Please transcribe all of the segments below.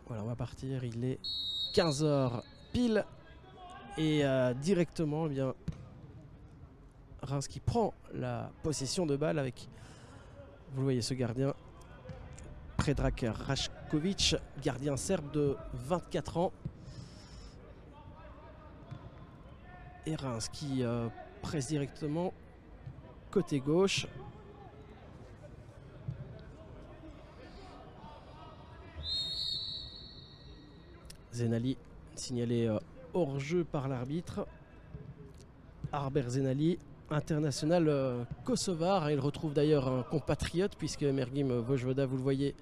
Voilà, on va partir, il est 15 h pile. Et directement, eh bien, Reims qui prend la possession de balle avec, vous le voyez, ce gardien, Predrag Rajkovic, gardien serbe de 24 ans. Et Reims qui presse directement côté gauche. Zenali signalé hors jeu par l'arbitre. Arber Zenali, international kosovar. Il retrouve d'ailleurs un compatriote puisque Mergim Vojvoda, vous le voyez,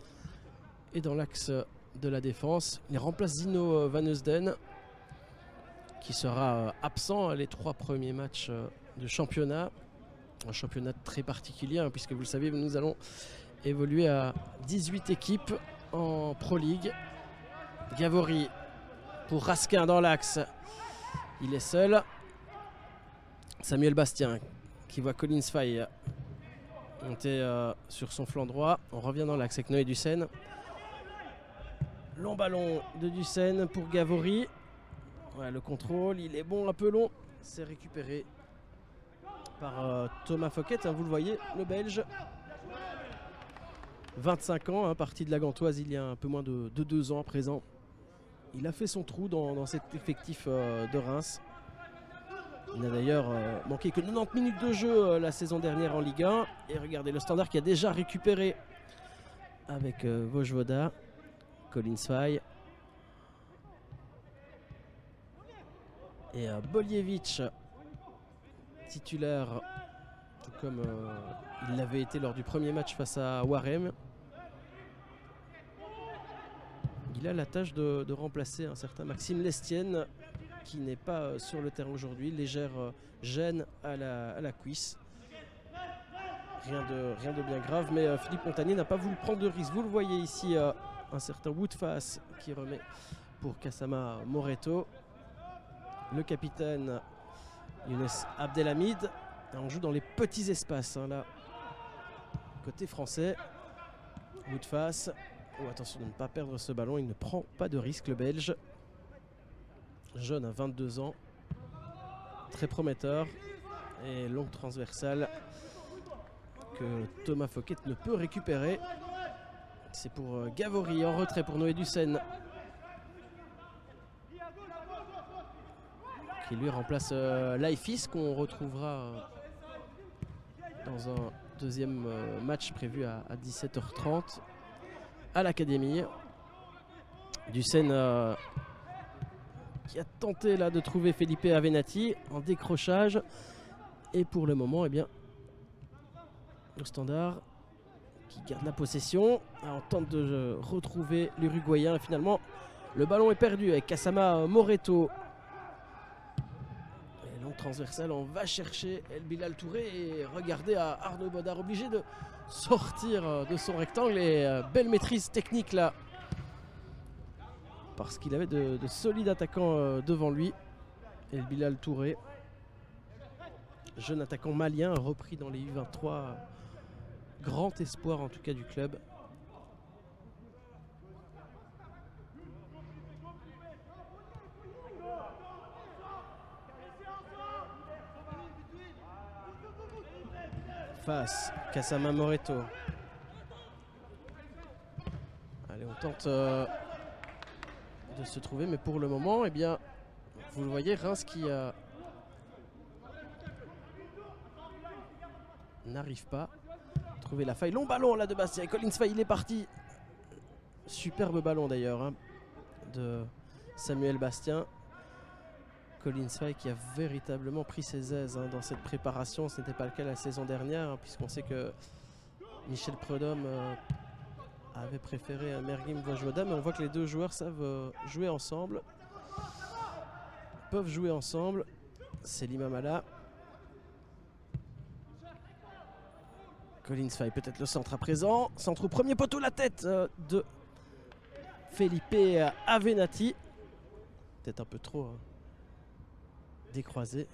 est dans l'axe de la défense. Il remplace Zino Van Heusden qui sera absent les 3 premiers matchs de championnat. Un championnat très particulier hein, puisque vous le savez, nous allons évoluer à 18 équipes en Pro League. Gavori pour Raskin dans l'axe. Il est seul. Samuel Bastien qui voit Collins Faye monter sur son flanc droit. On revient dans l'axe avec Noé Ducène. Long ballon de Ducène pour Gavori. Voilà, le contrôle, il est bon, un peu long. C'est récupéré par Thomas Fouquet, hein, vous le voyez, le Belge. 25 ans, hein, parti de la Gantoise il y a un peu moins de 2 ans à présent. Il a fait son trou dans cet effectif de Reims. Il n'a d'ailleurs manqué que 90 minutes de jeu la saison dernière en Ligue 1. Et regardez le Standard qui a déjà récupéré avec Vojvoda, Collins Faye. Et Boljevic, titulaire, tout comme il l'avait été lors du premier match face à Warem. Il a la tâche de remplacer un certain Maxime Lestienne qui n'est pas sur le terrain aujourd'hui. Légère gêne à la cuisse. Rien de bien grave, mais Philippe Montagnier n'a pas voulu prendre de risque. Vous le voyez ici, un certain Woodface qui remet pour Kassama Moreto. Le capitaine Younes Abdelhamid. On joue dans les petits espaces hein, là. Côté français. Woodface. Oh, attention de ne pas perdre ce ballon. Il ne prend pas de risque, le Belge. Jeune à 22 ans. Très prometteur. Et longue transversale que Thomas Fouquet ne peut récupérer. C'est pour Gavori en retrait pour Noé Ducène. Qui lui remplace Laifis qu'on retrouvera dans un deuxième match prévu à 17 h 30 à l'Académie. Ducène qui a tenté là de trouver Felipe Avenatti en décrochage. Et pour le moment, eh bien, le Standard qui garde la possession. On tente de retrouver l'Uruguayen et finalement le ballon est perdu avec Kassama Moreto. Longue transversale, on va chercher El Bilal Touré et regardez à Arnaud Bodard obligé de sortir de son rectangle et belle maîtrise technique là parce qu'il avait de solides attaquants devant lui. El Bilal Touré, jeune attaquant malien repris dans les U23, grand espoir en tout cas du club. Face Kassama Moreto. Allez, on tente de se trouver, mais pour le moment, eh bien, vous le voyez, Reims qui n'arrive pas à trouver la faille. Long ballon là de Bastien. Collins Faye, il est parti. Superbe ballon d'ailleurs hein, de Samuel Bastien. Collins Faye qui a véritablement pris ses aises hein, dans cette préparation. Ce n'était pas le cas la saison dernière, hein, puisqu'on sait que Michel Prudhomme avait préféré Mergim Vojvoda, mais on voit que les deux joueurs savent jouer ensemble. Peuvent jouer ensemble. C'est l'Imamala. Collins Faye, peut-être le centre à présent. Centre au premier poteau, la tête de Felipe Avenatti. Peut-être un peu trop décroisé.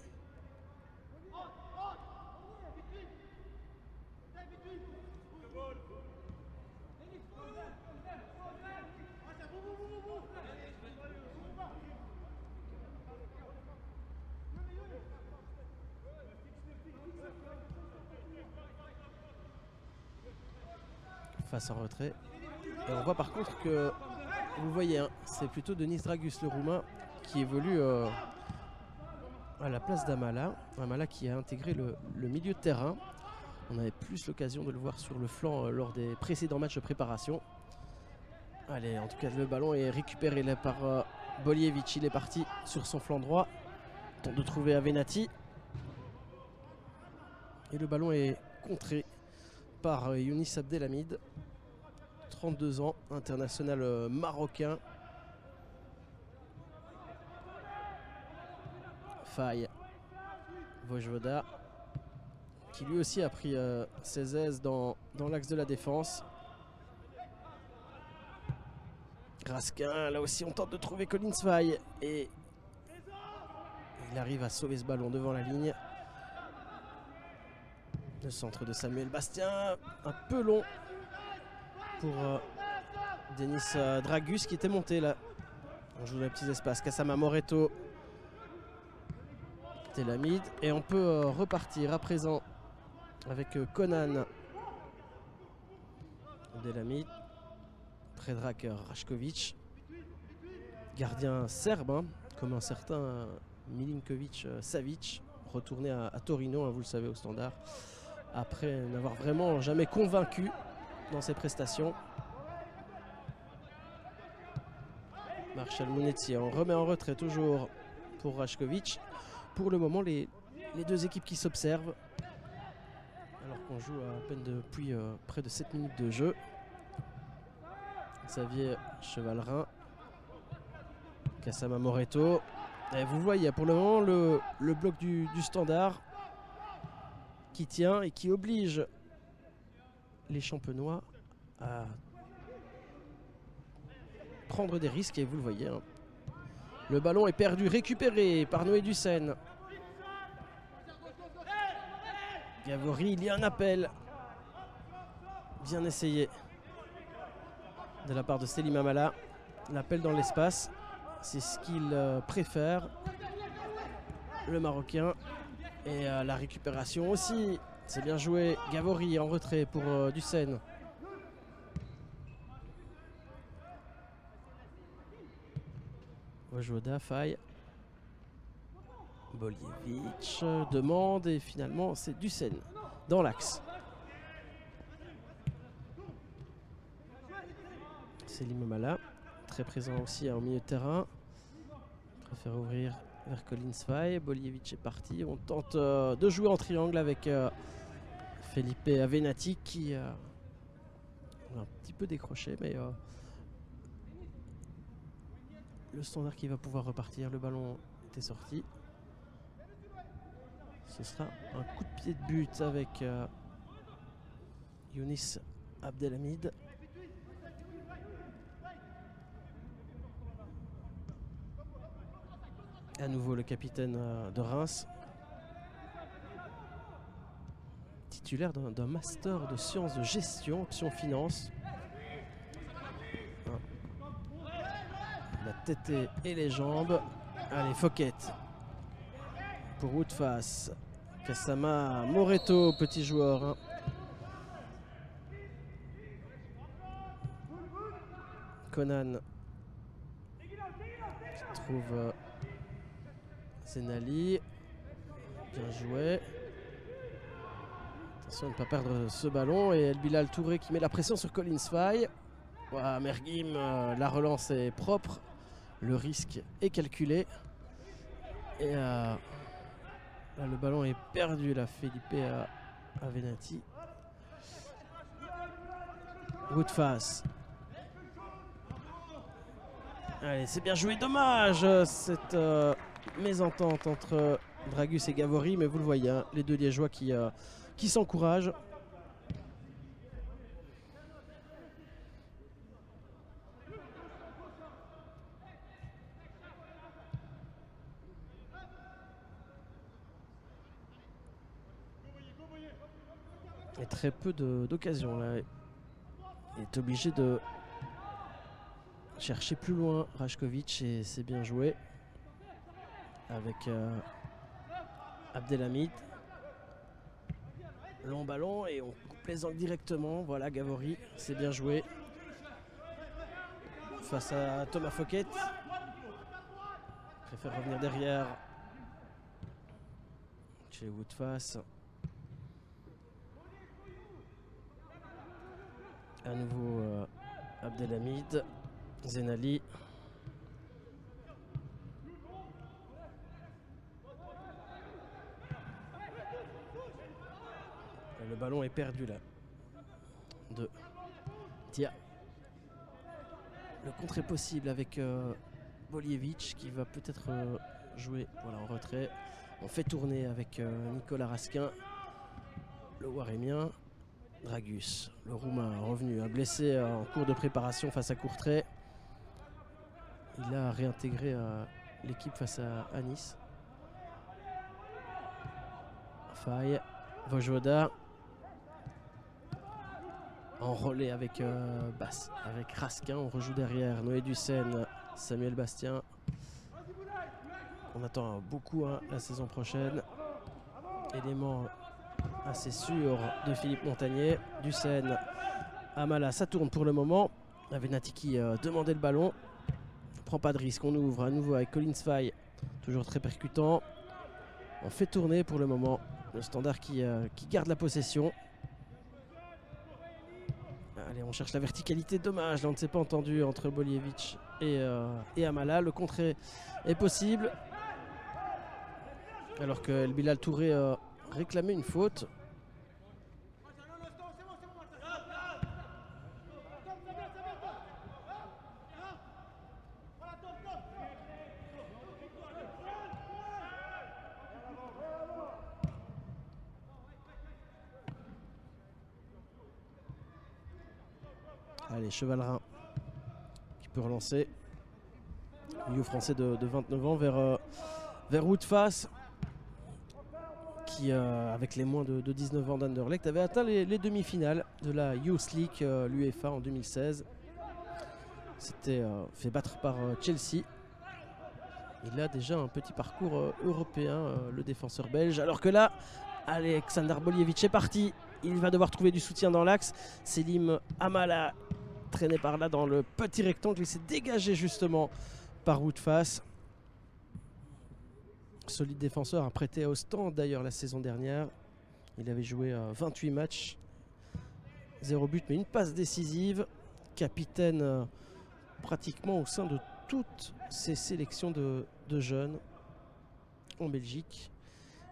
face en retrait. Et on voit par contre que, vous voyez, hein, c'est plutôt Denis Dragus, le Roumain, qui évolue à la place d'Amala. Amala qui a intégré le milieu de terrain. On avait plus l'occasion de le voir sur le flanc lors des précédents matchs de préparation. Allez, en tout cas, le ballon est récupéré là par Boljevic. Il est parti sur son flanc droit. Tente de trouver Avenatti. Et le ballon est contré par Younis Abdelhamid. 32 ans, international marocain. Faille. Vojvoda, qui lui aussi a pris ses aises dans l'axe de la défense. Raskin, là aussi on tente de trouver Colin Faille. Et il arrive à sauver ce ballon devant la ligne. Le centre de Samuel Bastien, un peu long pour Denis Dragus qui était monté là. On joue dans les petits espaces. Kassama Moreto, Abdelhamid. Et on peut repartir à présent avec Conan, Abdelhamid, Predrag Rašković, gardien serbe, hein, comme un certain Milinkovic Savic, retourné à Torino, hein, vous le savez, au Standard, après n'avoir vraiment jamais convaincu dans ses prestations. Marshall Mounetzi, on remet en retrait toujours pour Rašković. Pour le moment, les deux équipes qui s'observent, alors qu'on joue à peine depuis près de 7 minutes de jeu. Xavier Chevalrin, Kassama Moreto. Et vous voyez pour le moment le bloc du Standard qui tient et qui oblige les Champenois à prendre des risques. Et vous le voyez, hein. Le ballon est perdu, récupéré par Noé Ducène. Gavori, il y a un appel. Bien essayé de la part de Selim Amala. L'appel dans l'espace, c'est ce qu'il préfère, le Marocain. Et la récupération aussi, c'est bien joué. Gavori en retrait pour Ducène. Vojvoda, faille. Boljevic demande et finalement c'est Ducène dans l'axe. Selim Amala, très présent aussi au milieu de terrain. Préfère ouvrir vers Colin Faille. Boljevic est parti. On tente de jouer en triangle avec Felipe Avenatti qui a un petit peu décroché, mais le Standard qui va pouvoir repartir. Le ballon était sorti. Ce sera un coup de pied de but avec Younis Abdelhamid. À nouveau le capitaine de Reims, titulaire d'un master de sciences de gestion, option finance. La tête et les jambes. Allez, Fouquet pour Woodface. Kassama Moreto, petit joueur, hein. Conan qui trouve Zenali. Bien joué. Attention de ne pas perdre ce ballon. Et El Bilal Touré qui met la pression sur Colin Faille. Voilà, Merguim, la relance est propre. Le risque est calculé. Et là, le ballon est perdu. Là, Felipe Avenatti. Woodface. Allez, c'est bien joué. Dommage cette mésentente entre Dragus et Gavori. Mais vous le voyez, hein, les deux Liégeois qui s'encouragent. Et très peu d'occasions là. Il est obligé de chercher plus loin Rašković et c'est bien joué avec Abdelhamid. Long ballon et on coupe les angles directement. Voilà, Gavory, c'est bien joué. Face à Thomas Fouquet. Préfère revenir derrière. Chez Woodface. À nouveau Abdelhamid. Zenali. Le ballon est perdu là. De Dia. Le contre est possible avec Bolievic qui va peut-être jouer voilà, en retrait. On fait tourner avec Nicolas Raskin. Le Warémien. Dragus, le Roumain revenu, a blessé en cours de préparation face à Courtrai. Il a réintégré l'équipe face à Nice. Faye, Vojvoda. En relais avec Basse, avec Raskin. On rejoue derrière Noé Ducène, Samuel Bastien. On attend beaucoup la saison prochaine. Élément assez sûr de Philippe Montagnier. Ducène, Amala, ça tourne pour le moment. Venati qui demandait le ballon. On prend pas de risque, on ouvre à nouveau avec Collins Faye. Toujours très percutant. On fait tourner pour le moment. Le Standard qui garde la possession. Allez, on cherche la verticalité. Dommage, là on ne s'est pas entendu entre Bolievic et Amala. Le contre est possible. Alors que El Bilal Touré réclamait une faute. Allez, Chevalerin qui peut relancer. Milieu français de 29 ans vers Woodface. Qui, avec les moins de 19 ans d'Anderlecht, avait atteint les demi-finales de la Youth League, l'UEFA en 2016. C'était fait battre par Chelsea. Il a déjà un petit parcours européen, le défenseur belge. Alors que là, Alexander Bolievic est parti. Il va devoir trouver du soutien dans l'axe. Selim Amala, traîné par là dans le petit rectangle. Il s'est dégagé justement par Woodface. Solide défenseur, un prêté au Stand d'ailleurs la saison dernière. Il avait joué 28 matchs. 0 but, mais une passe décisive. Capitaine pratiquement au sein de toutes ces sélections de jeunes en Belgique.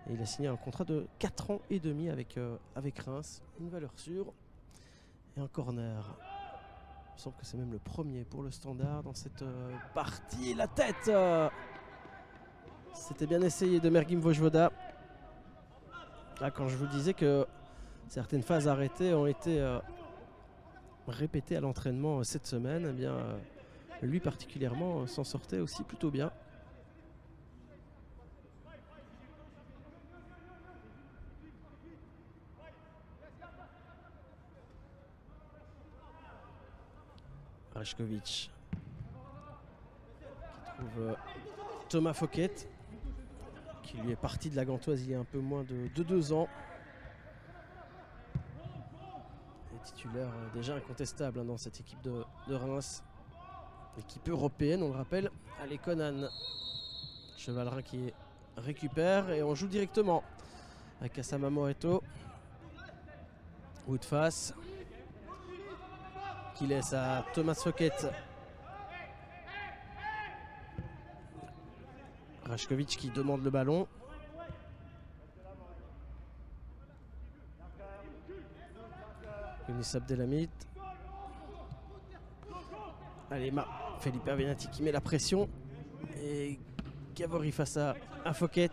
Et il a signé un contrat de 4 ans et demi avec Reims. Une valeur sûre. Et un corner. Il me semble que c'est même le premier pour le Standard dans cette partie. La tête C'était bien essayé de Mergim Vojvoda. Là, quand je vous disais que certaines phases arrêtées ont été répétées à l'entraînement cette semaine, eh bien, lui particulièrement s'en sortait aussi plutôt bien. Rajkovic qui trouve Thomas Fouquet, qui lui est parti de la Gantoise il y a un peu moins de 2 ans. Et titulaire déjà incontestable dans cette équipe de Reims. Équipe européenne, on le rappelle. Allez, Conan. Chevalerin qui récupère et on joue directement avec Asama Moreto. Woodface qui laisse à Thomas Fouquet. Rajkovic qui demande le ballon. Younis Abdelhamid. Allez, Felipe Venati qui met la pression. Et Gavory face à Fouquet.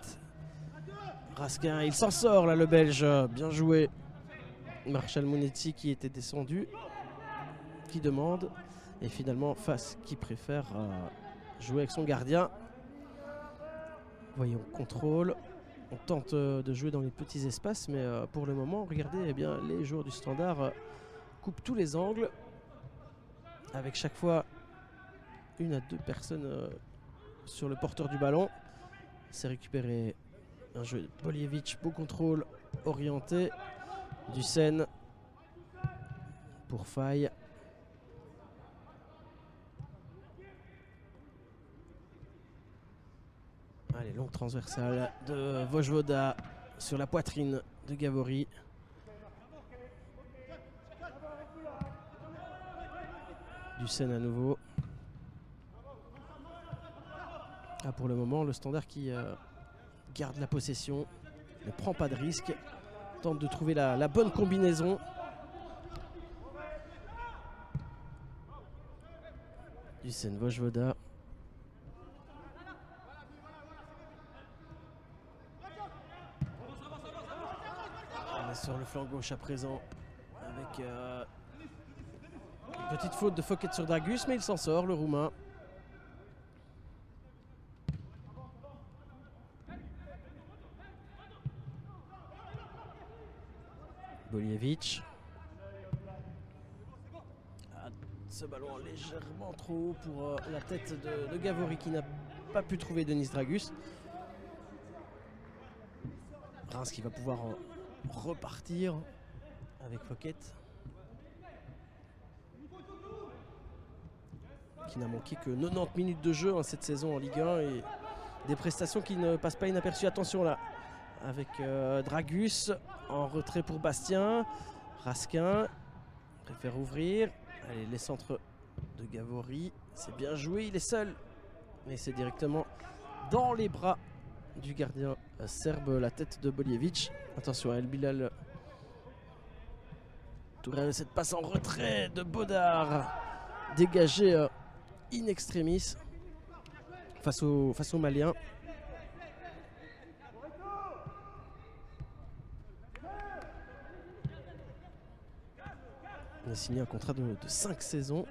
Raskin, il s'en sort là, le Belge. Bien joué. Marshall Monetti qui était descendu. Qui demande. Et finalement, Fass qui préfère jouer avec son gardien. Voyons, contrôle. On tente de jouer dans les petits espaces, mais pour le moment, regardez, eh bien, les joueurs du Standard coupent tous les angles. Avec chaque fois 1 à 2 personnes sur le porteur du ballon. C'est récupéré. Un jeu de Bolievic, beau contrôle, orienté. Dussen pour Faye. Allez, longue transversale de Vojvoda sur la poitrine de Gavory. Dussen à nouveau. Ah, pour le moment, le Standard qui garde la possession, ne prend pas de risque, tente de trouver la bonne combinaison. Dussen, Vojvoda. On est sur le flanc gauche à présent avec une petite faute de Fouquet sur Dragus, mais il s'en sort, le Roumain. Boljevic. Ah, ce ballon légèrement trop haut pour la tête de Gavory qui n'a pas pu trouver Denis Dragus. Reims qui va pouvoir repartir avec Fouquet, qui n'a manqué que 90 minutes de jeu cette saison en Ligue 1 et des prestations qui ne passent pas inaperçues. Attention là, avec Dragus en retrait pour Bastien. Raskin préfère ouvrir. Allez, les centres de Gavory, c'est bien joué, il est seul, mais c'est directement dans les bras du gardien serbe, la tête de Boljevic. Attention à El Bilal Tourelle, cette passe en retrait de Bodard, dégagée in extremis face aux Maliens. Il a signé un contrat de 5 saisons.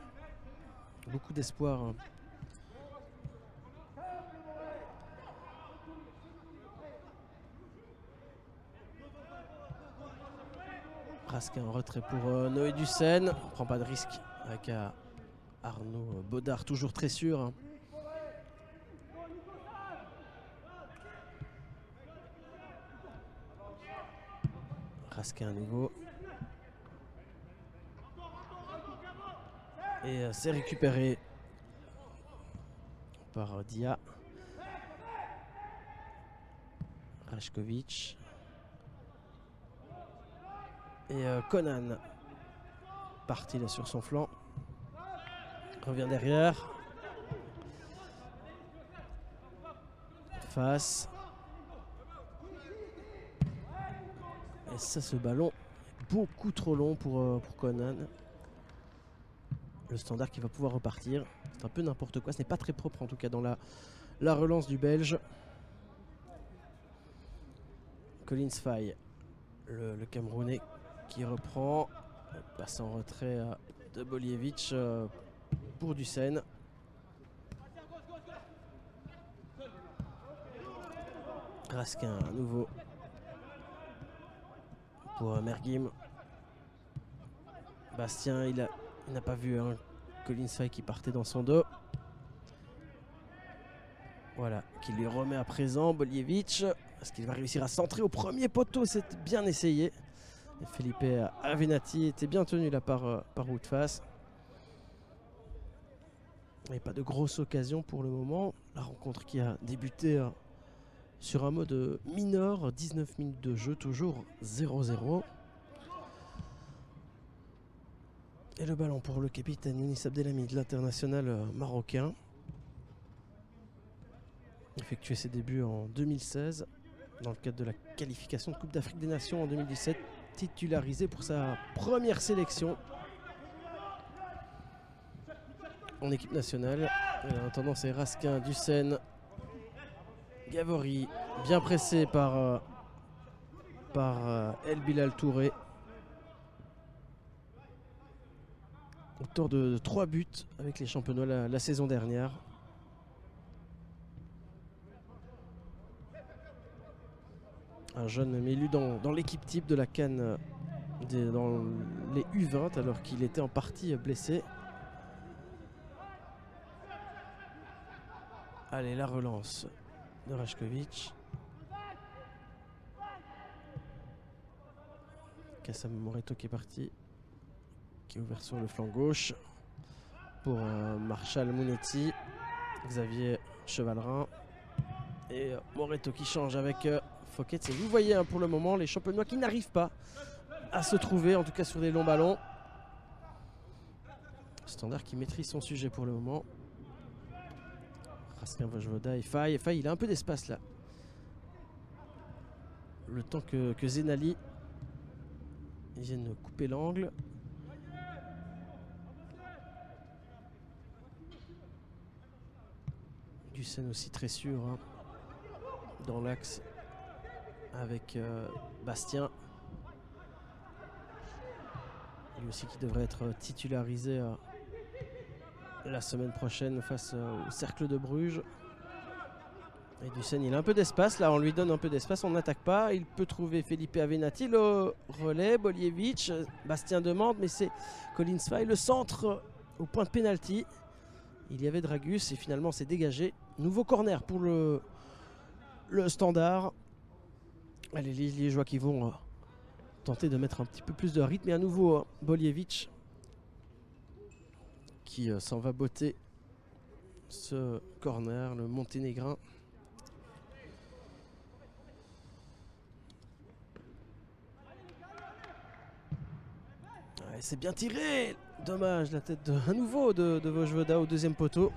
Beaucoup d'espoir. Raskin en retrait pour Noé Dussen. On ne prend pas de risque avec Arnaud Bodard, toujours très sûr. Raskin à nouveau. Et c'est récupéré par Dia. Rajkovic. Et Conan, parti là sur son flanc, revient derrière. Face. Et ça, ce ballon est beaucoup trop long pour Conan. Le Standard qui va pouvoir repartir. C'est un peu n'importe quoi, ce n'est pas très propre en tout cas dans la relance du Belge. Collins Faye, le Camerounais, qui reprend, passe en retrait de Boljevic pour Dussen. Raskin à nouveau pour Merguim. Bastien, il n'a pas vu Collins Faye qui partait dans son dos. Voilà, qui lui remet à présent Boljevic. Est-ce qu'il va réussir à centrer au premier poteau? C'est bien essayé. Et Felipe Avenatti était bien tenu là par Woodface. Et pas de grosse occasion pour le moment. La rencontre qui a débuté sur un mode mineur. 19 minutes de jeu, toujours 0-0. Et le ballon pour le capitaine Younis Abdelhamid, l'international marocain. Effectué ses débuts en 2016 dans le cadre de la qualification de Coupe d'Afrique des Nations en 2017, titularisé pour sa première sélection en équipe nationale. Et en attendant, c'est Raskin, Dussen, Gavory, bien pressé par El Bilal Touré. Auteur de 3 buts avec les championnats la saison dernière. Un jeune élu dans l'équipe type de la CAN dans les U20 alors qu'il était en partie blessé. Allez, la relance de Rajkovic. Kassam Moreto qui est parti, qui est ouvert sur le flanc gauche pour Marshall Mounetti, Xavier Chevalrin et Moreto qui change avec Fouquet. Et vous voyez pour le moment les champenois qui n'arrivent pas à se trouver, en tout cas sur des longs ballons. Standard qui maîtrise son sujet pour le moment. Raskin Vojvoda et Faye. Faye, il a un peu d'espace là. Le temps que Zenali vienne couper l'angle. Dussen aussi très sûr hein, dans l'axe avec Bastien. Lui aussi qui devrait être titularisé la semaine prochaine face au Cercle de Bruges. Et Dussen, il a un peu d'espace. Là, on lui donne un peu d'espace. On n'attaque pas. Il peut trouver Felipe Avenatti. Le relais, Boljevic. Bastien demande, mais c'est Colin Svay. Le centre au point de pénalty. Il y avait Dragus et finalement c'est dégagé. Nouveau corner pour le Standard. Allez, les Liégeois qui vont tenter de mettre un petit peu plus de rythme. Et à nouveau, Boljevic qui s'en va botter ce corner, le Monténégrin. Ouais, c'est bien tiré. Dommage, la tête à nouveau de Vojvoda au deuxième poteau.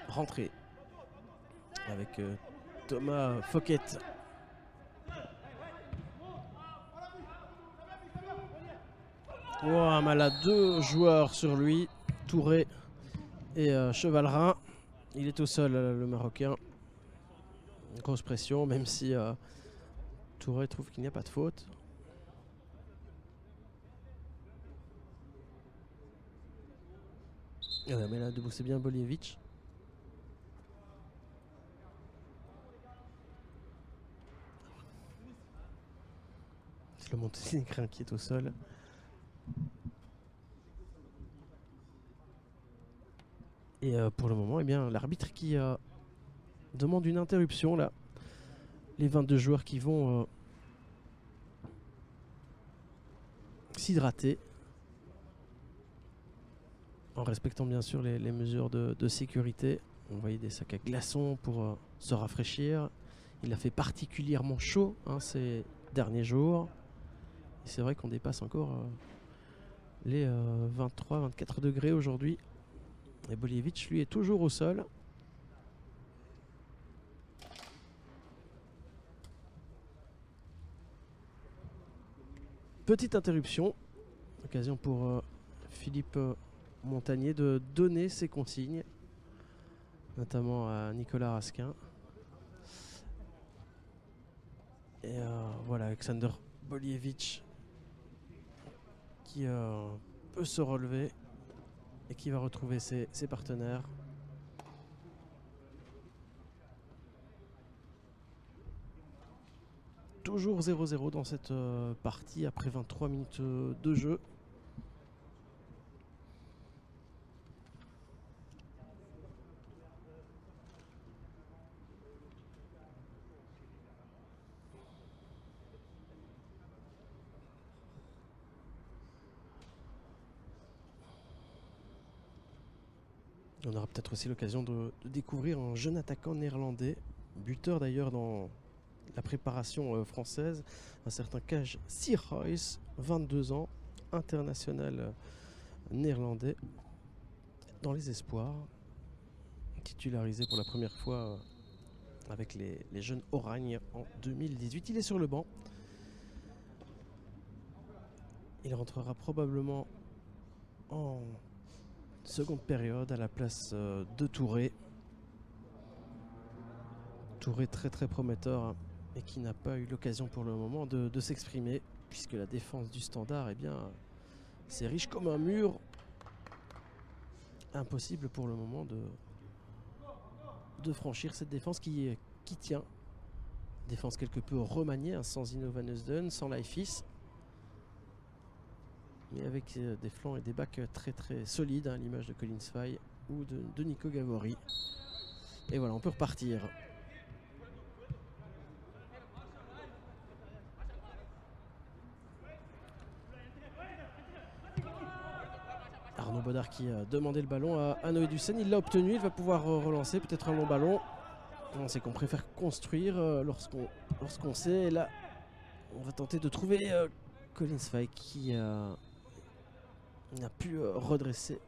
Rentrée avec Thomas Fouquet. Oh, malade, deux joueurs sur lui, Touré et Chevalrin. Il est au sol, le Marocain. Grosse pression, même si Touré trouve qu'il n'y a pas de faute. Ouais, mais là, debout, c'est bien Boljevic. C'est le Monténégrin qui est au sol. Et pour le moment, eh bien, l'arbitre qui demande une interruption là. Les 22 joueurs qui vont s'hydrater en respectant bien sûr les mesures de sécurité. On voyait des sacs à glaçons pour se rafraîchir. Il a fait particulièrement chaud hein, ces derniers jours. Et c'est vrai qu'on dépasse encore les 23-24 degrés aujourd'hui. Et Boljevic, lui, est toujours au sol. Petite interruption. Occasion pour Philippe Montagnier de donner ses consignes. Notamment à Nicolas Raskin. Et voilà, Alexander Boljevic qui peut se relever et qui va retrouver ses partenaires. Toujours 0-0 dans cette partie après 23 minutes de jeu. On aura peut-être aussi l'occasion de découvrir un jeune attaquant néerlandais, buteur d'ailleurs dans la préparation française, un certain Kaj Sierhuis, 22 ans, international néerlandais dans les espoirs, titularisé pour la première fois avec les jeunes Oragnes en 2018. Il est sur le banc. Il rentrera probablement en seconde période à la place de Touré. Touré très très prometteur et qui n'a pas eu l'occasion pour le moment de s'exprimer puisque la défense du Standard, eh bien, c'est riche comme un mur. Impossible pour le moment de franchir cette défense qui tient. Défense quelque peu remaniée, hein, sans Ino Van Heusden, sans Leifis. Mais avec des flancs et des backs très très solides, hein, à l'image de Colin Svay ou de Nico Gavori. Et voilà, on peut repartir. Arnaud Bodard qui a demandé le ballon à Noé Dussen. Il l'a obtenu, il va pouvoir relancer peut-être un long ballon. On sait qu'on préfère construire lorsqu'on sait. Et là, on va tenter de trouver Colin Sfeig qui n'a pu redresser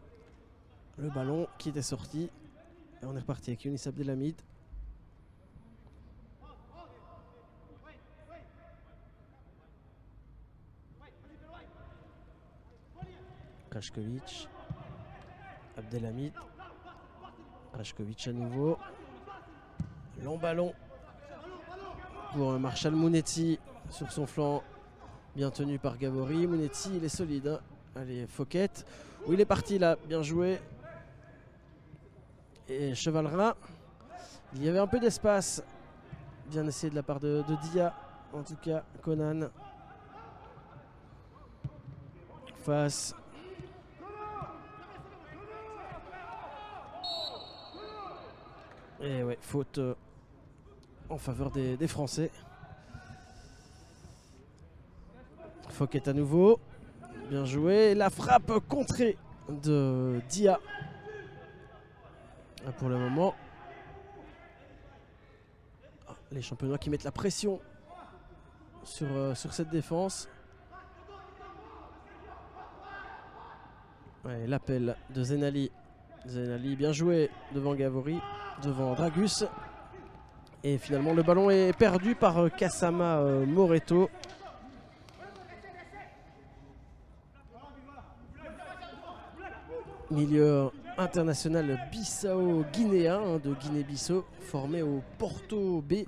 le ballon qui était sorti. Et on est reparti avec Younis Abdelhamid. Rajkovic, Abdelhamid, Rajkovic à nouveau. Long ballon pour Marshall Mounetti sur son flanc. Bien tenu par Gavori. Mounetti, il est solide. Hein. Allez, Fouquet. Où il est parti là, bien joué. Et Chevalrin. Il y avait un peu d'espace. Bien essayé de la part de Dia. En tout cas, Conan. Face. Et ouais, faute en faveur des Français. Fouquet à nouveau. Bien joué. La frappe contrée de Dia. Pour le moment. Les championnats qui mettent la pression sur cette défense. Ouais, l'appel de Zenali. Zenali bien joué devant Gavori, devant Dragus. Et finalement le ballon est perdu par Kassama Moreto. Milieu international bissau-guinéen de Guinée-Bissau, formé au Porto B. Ouais,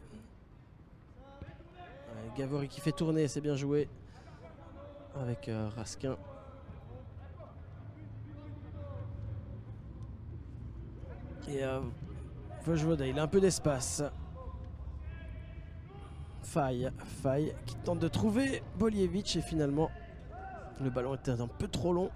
Gavori qui fait tourner, c'est bien joué avec Raskin. Et Vojvoda, il a un peu d'espace. Faye qui tente de trouver Boljevic et finalement le ballon était un peu trop long.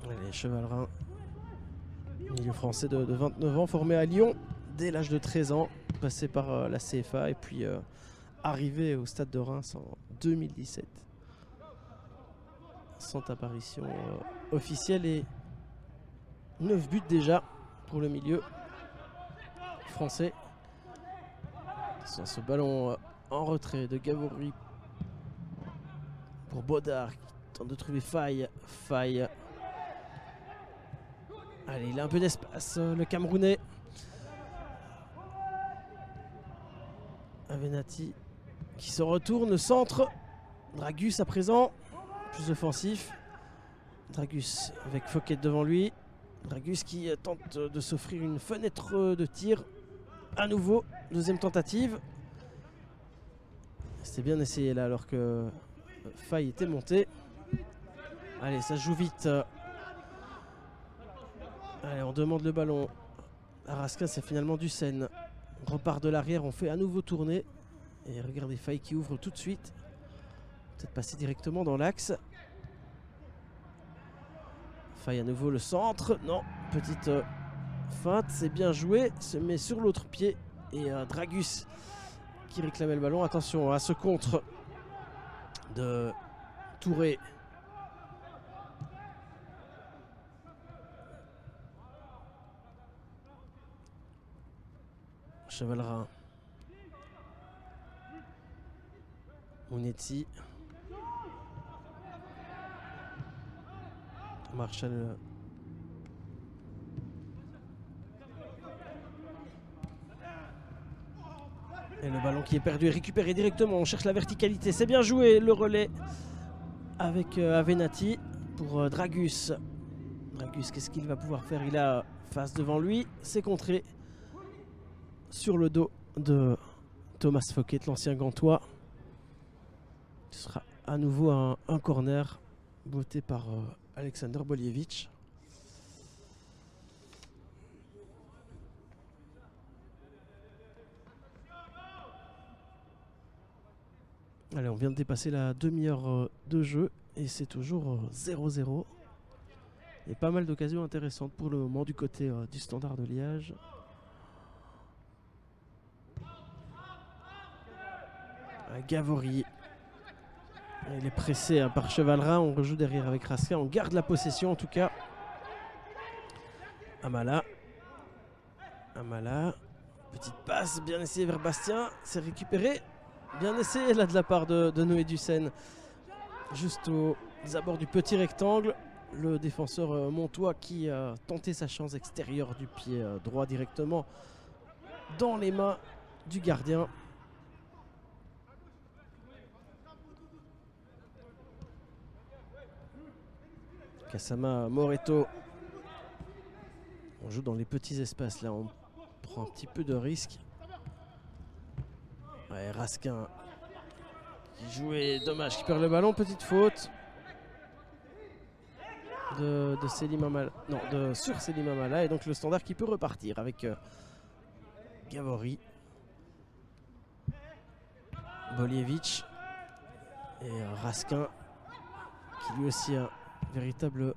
Allez, Chevalrin, milieu français de 29 ans, formé à Lyon dès l'âge de 13 ans, passé par la CFA et puis arrivé au Stade de Reims en 2017. 100 apparitions officielles et 9 buts déjà pour le milieu français. Sur ce ballon en retrait de Gavori pour Bodard qui tente de trouver Faye. Allez, il a un peu d'espace, le Camerounais. Avenatti qui se retourne, centre. Dragus à présent, plus offensif. Dragus avec Fouquet devant lui. Dragus qui tente de s'offrir une fenêtre de tir. À nouveau, deuxième tentative. C'était bien essayé là alors que Faye était monté. Allez, ça joue vite. Allez, on demande le ballon. Raskin, c'est finalement Dussen. On repart de l'arrière, on fait à nouveau tourner. Et regardez Faye qui ouvre tout de suite. Peut-être passer directement dans l'axe. Faye à nouveau le centre. Non, petite feinte, c'est bien joué. Se met sur l'autre pied. Et Dragus qui réclamait le ballon. Attention à ce contre de Touré. Chevalrin. Mounetti. Marshall. Et le ballon qui est perdu est récupéré directement. On cherche la verticalité. C'est bien joué le relais avec Avenatti pour Dragus. Dragus, qu'est-ce qu'il va pouvoir faire? Il a face devant lui. C'est contré sur le dos de Thomas Fouquet, l'ancien Gantois. Ce sera à nouveau un corner voté par Alexander Boljevic. Allez, on vient de dépasser la demi-heure de jeu et c'est toujours 0-0. Il y a pas mal d'occasions intéressantes pour le moment du côté du Standard de Liège. Gavory. Il est pressé par Chevalrin. On rejoue derrière avec Raskin. On garde la possession en tout cas. Amala. Amala. Petite passe bien essayée vers Bastien. C'est récupéré. Bien essayé là de la part de Noé Dussen. Juste aux abords du petit rectangle. Le défenseur montois qui a tenté sa chance extérieure du pied droit directement dans les mains du gardien. Kasama Moreto. On joue dans les petits espaces là, on prend un petit peu de risque. Ouais, Raskin qui jouait, dommage, qui perd le ballon, petite faute de Selim Amala, non, sur Selim Amala, et donc le Standard qui peut repartir avec Gavory, Boljevic et Raskin qui lui aussi a une véritable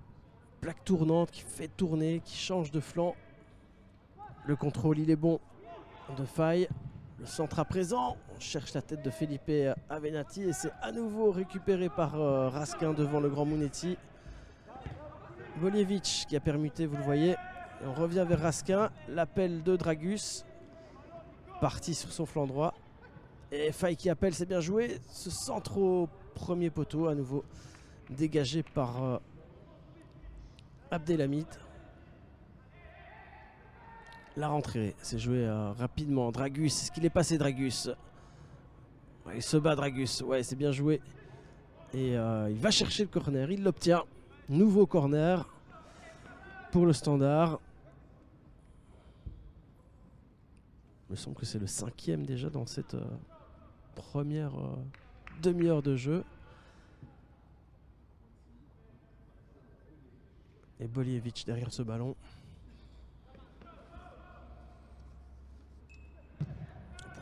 plaque tournante qui fait tourner, qui change de flanc. Le contrôle il est bon de Faye. Le centre à présent, on cherche la tête de Felipe Avenatti et c'est à nouveau récupéré par Raskin devant le grand Mounetti. Boljevic qui a permuté, vous le voyez. Et on revient vers Raskin, l'appel de Dragus, parti sur son flanc droit. Et Faye qui appelle, c'est bien joué. Ce centre au premier poteau, à nouveau dégagé par Abdelhamid. La rentrée s'est jouée rapidement. Dragus, est-ce qu'il est passé Dragus? Ouais, il se bat Dragus, ouais c'est bien joué. Et il va chercher le corner, il l'obtient. Nouveau corner pour le Standard. Il me semble que c'est le 5e déjà dans cette première demi-heure de jeu. Et Boljevic derrière ce ballon.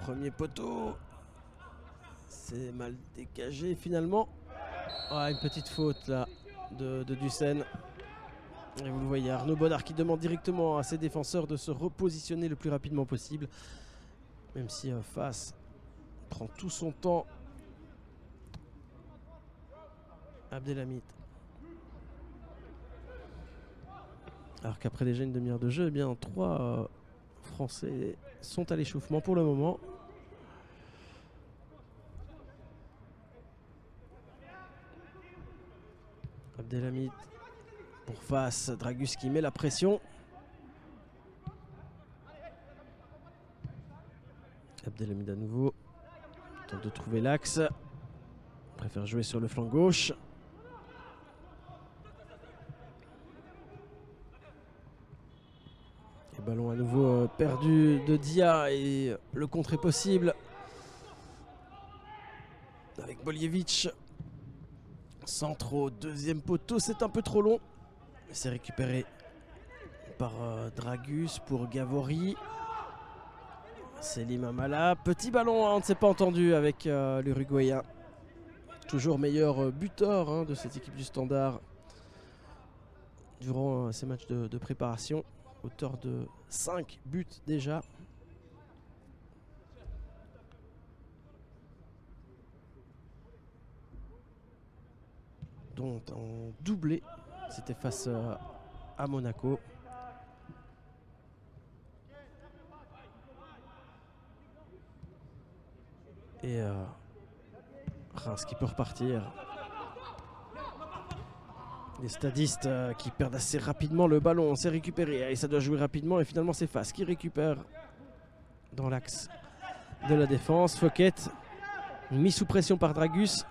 Premier poteau. C'est mal dégagé finalement. Ah, une petite faute là de Dussen. Et vous le voyez, Arnaud Bonnard qui demande directement à ses défenseurs de se repositionner le plus rapidement possible. Même si Fass prend tout son temps. Abdelhamid. Alors qu'après déjà une demi-heure de jeu, eh bien 3 Français sont à l'échauffement pour le moment. Abdelhamid pour Fass, Dragus qui met la pression. Abdelhamid à nouveau, tente de trouver l'axe, préfère jouer sur le flanc gauche. Et ballon à nouveau perdu de Dia et le contre est possible. Avec Boljevic. Centre au deuxième poteau, c'est un peu trop long. C'est récupéré par Dragus pour Gavory. Selim Amala. Petit ballon, on ne s'est pas entendu avec l'Uruguayen. Toujours meilleur buteur de cette équipe du Standard durant ces matchs de préparation. Auteur de 5 buts déjà. Dont en doublé, c'était face à Monaco. Et Reims qui peut repartir. Les stadistes qui perdent assez rapidement le ballon. On s'est récupéré et ça doit jouer rapidement. Et finalement c'est Fass qui récupère dans l'axe de la défense. Fouquet mis sous pression par Dragus.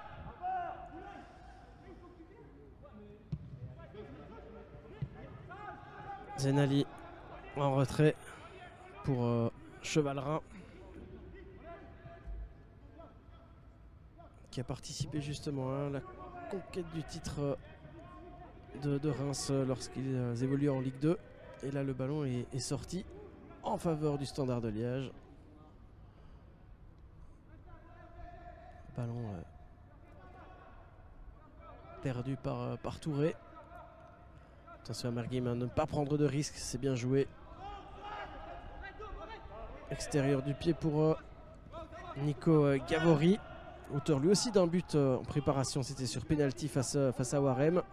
Zenali en retrait pour Chevalrin qui a participé justement à la conquête du titre de Reims lorsqu'ils évoluaient en Ligue 2. Et là le ballon est sorti en faveur du Standard de Liège. Ballon perdu par Touré. Attention à Merguim à ne pas prendre de risques, c'est bien joué. Extérieur du pied pour Nico Gavori. Auteur lui aussi d'un but en préparation, c'était sur penalty face à Warem.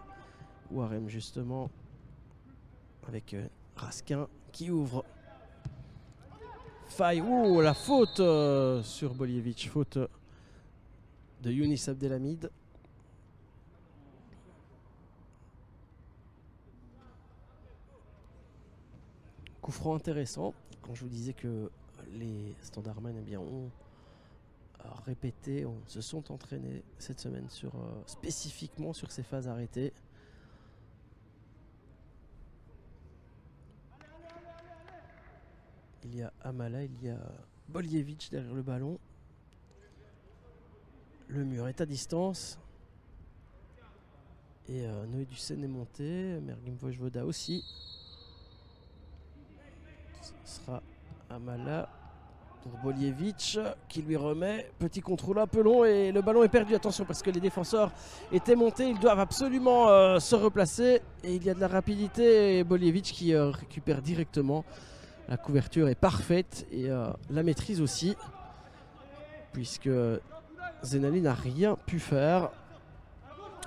Warem justement avec Raskin qui ouvre. Faille, ouh la faute sur Boljevic, faute de Younis Abdelhamid. Coup franc intéressant, quand je vous disais que les Standardmen eh bien, ont répété, se sont entraînés cette semaine spécifiquement sur ces phases arrêtées. Il y a Amala, il y a Boljevic derrière le ballon. Le mur est à distance. Et Noé Dussen est monté, Merguim Vojvoda aussi. Ce sera Amala pour Boljevic qui lui remet. Petit contrôle un peu long et le ballon est perdu. Attention parce que les défenseurs étaient montés. Ils doivent absolument se replacer. Et il y a de la rapidité. Et Boljevic qui récupère directement. La couverture est parfaite et la maîtrise aussi. Puisque Zenali n'a rien pu faire.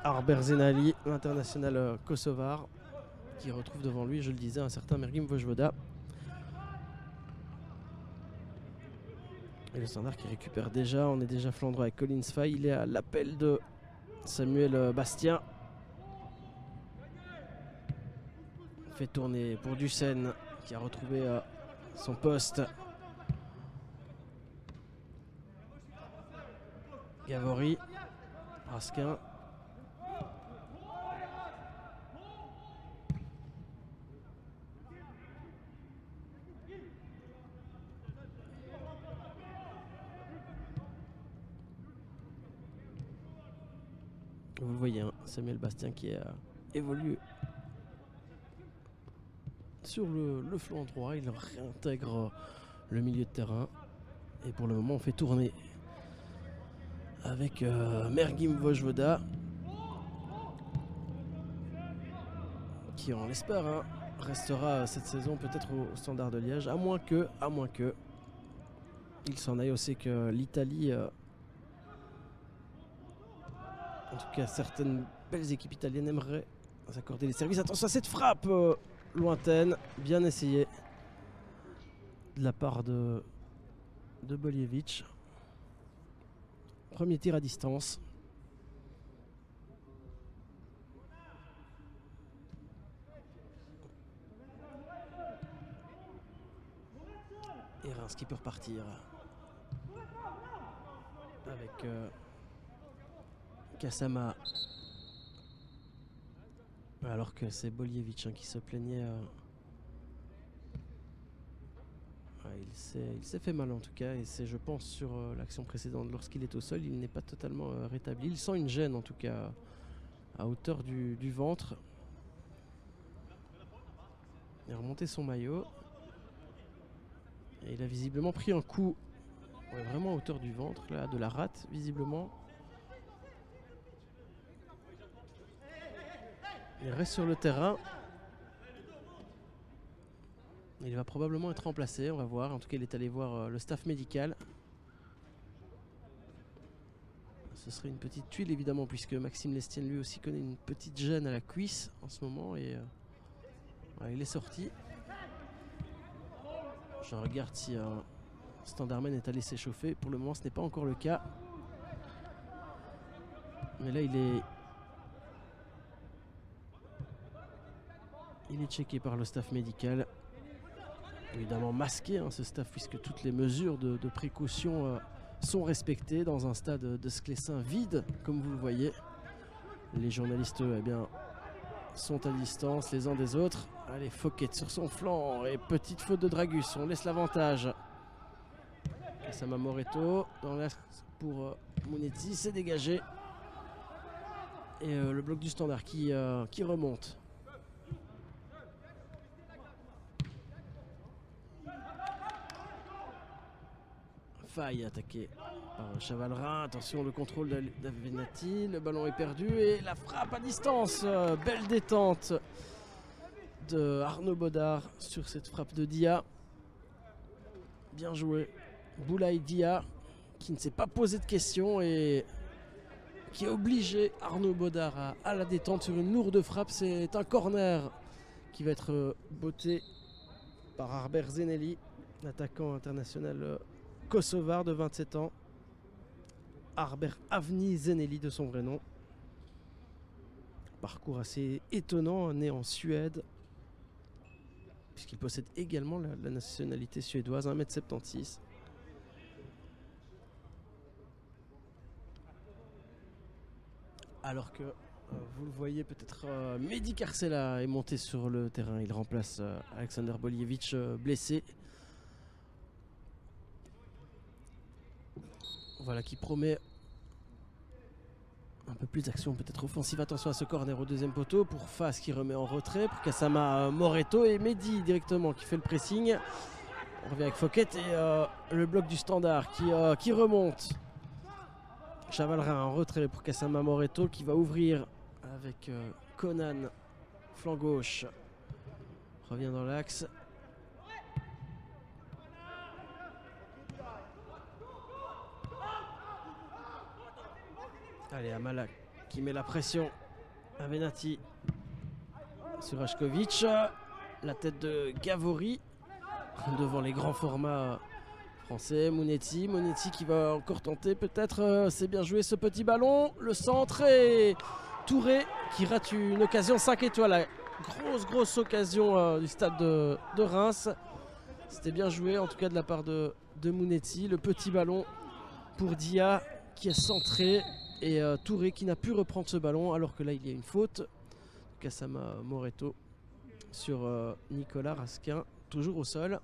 Arber Zenali, l'international kosovar, qui retrouve devant lui, je le disais, un certain Merguim Vojvoda. Et le Standard qui récupère déjà, on est déjà flanc droit avec Collins Faye. Il est à l'appel de Samuel Bastien. Fait tourner pour Dussen qui a retrouvé son poste. Gavori, Raskin. Vous le voyez, hein, Samuel Bastien qui évolue sur le flanc droit. Il réintègre le milieu de terrain. Et pour le moment, on fait tourner avec Merguim Vojvoda. Qui, on l'espère, hein, restera cette saison peut-être au Standard de Liège. À moins que il s'en aille. On sait que l'Italie... en tout cas, certaines belles équipes italiennes aimeraient s'accorder les services. Attention à cette frappe lointaine, bien essayée de la part de Boljevic. Premier tir à distance. Et Reims qui peut repartir avec Kassama, alors que c'est Boljevic qui se plaignait. Il s'est fait mal en tout cas, et c'est, je pense, sur l'action précédente, lorsqu'il est au sol, il n'est pas totalement rétabli. Il sent une gêne en tout cas à hauteur du ventre. Il a remonté son maillot et il a visiblement pris un coup vraiment à hauteur du ventre, là, de la rate visiblement. Il reste sur le terrain. Il va probablement être remplacé, on va voir. En tout cas, il est allé voir le staff médical. Ce serait une petite tuile évidemment, puisque Maxime Lestienne lui aussi connaît une petite gêne à la cuisse en ce moment. Et voilà, il est sorti. Je regarde si Standardman est allé s'échauffer. Pour le moment, ce n'est pas encore le cas. Mais là, il est checké par le staff médical. Évidemment masqué, hein, ce staff, puisque toutes les mesures de précaution sont respectées dans un stade de Sclessin vide, comme vous le voyez. Les journalistes, eh bien, sont à distance les uns des autres. Allez, Fouquet sur son flanc et petite faute de Dragus, on laisse l'avantage. Kassama Moreto dans l'axe pour Mounetti, c'est dégagé. Et le bloc du Standard qui remonte. Faille attaqué par Chavalrin. Attention, le contrôle d'Avenatti. Le ballon est perdu et la frappe à distance. Belle détente de Arnaud Bodard sur cette frappe de Dia. Bien joué. Boulaye Dia qui ne s'est pas posé de questions et qui a obligé Arnaud Bodard à la détente sur une lourde frappe. C'est un corner qui va être botté par Arber Zeneli, l'attaquant international kosovar de 27 ans. Arber Avni Zeneli de son vrai nom. Parcours assez étonnant, né en Suède, puisqu'il possède également la nationalité suédoise, 1m76. Alors que vous le voyez peut-être, Mehdi Carcella est monté sur le terrain. Il remplace Alexander Boljevic blessé. Voilà qui promet un peu plus d'action peut-être offensive. Attention à ce corner au deuxième poteau pour Fas qui remet en retrait pour Kassama Moreto et Mehdi directement qui fait le pressing. On revient avec Fouquet et le bloc du Standard qui remonte. Chavalrin en retrait pour Kassama Moreto qui va ouvrir avec Conan, flanc gauche. Revient dans l'axe. Allez, Amala qui met la pression. Avenatti sur Rajkovic. La tête de Gavori devant les grands formats français. Monetti qui va encore tenter peut-être. C'est bien joué ce petit ballon. Le centre et Touré qui rate une occasion 5 étoiles. La grosse occasion du stade de Reims. C'était bien joué en tout cas de la part de Monetti. Le petit ballon pour Dia qui est centré. Et Touré qui n'a pu reprendre ce ballon alors que là il y a une faute. Kassama Moreto sur Nicolas Raskin, toujours au sol.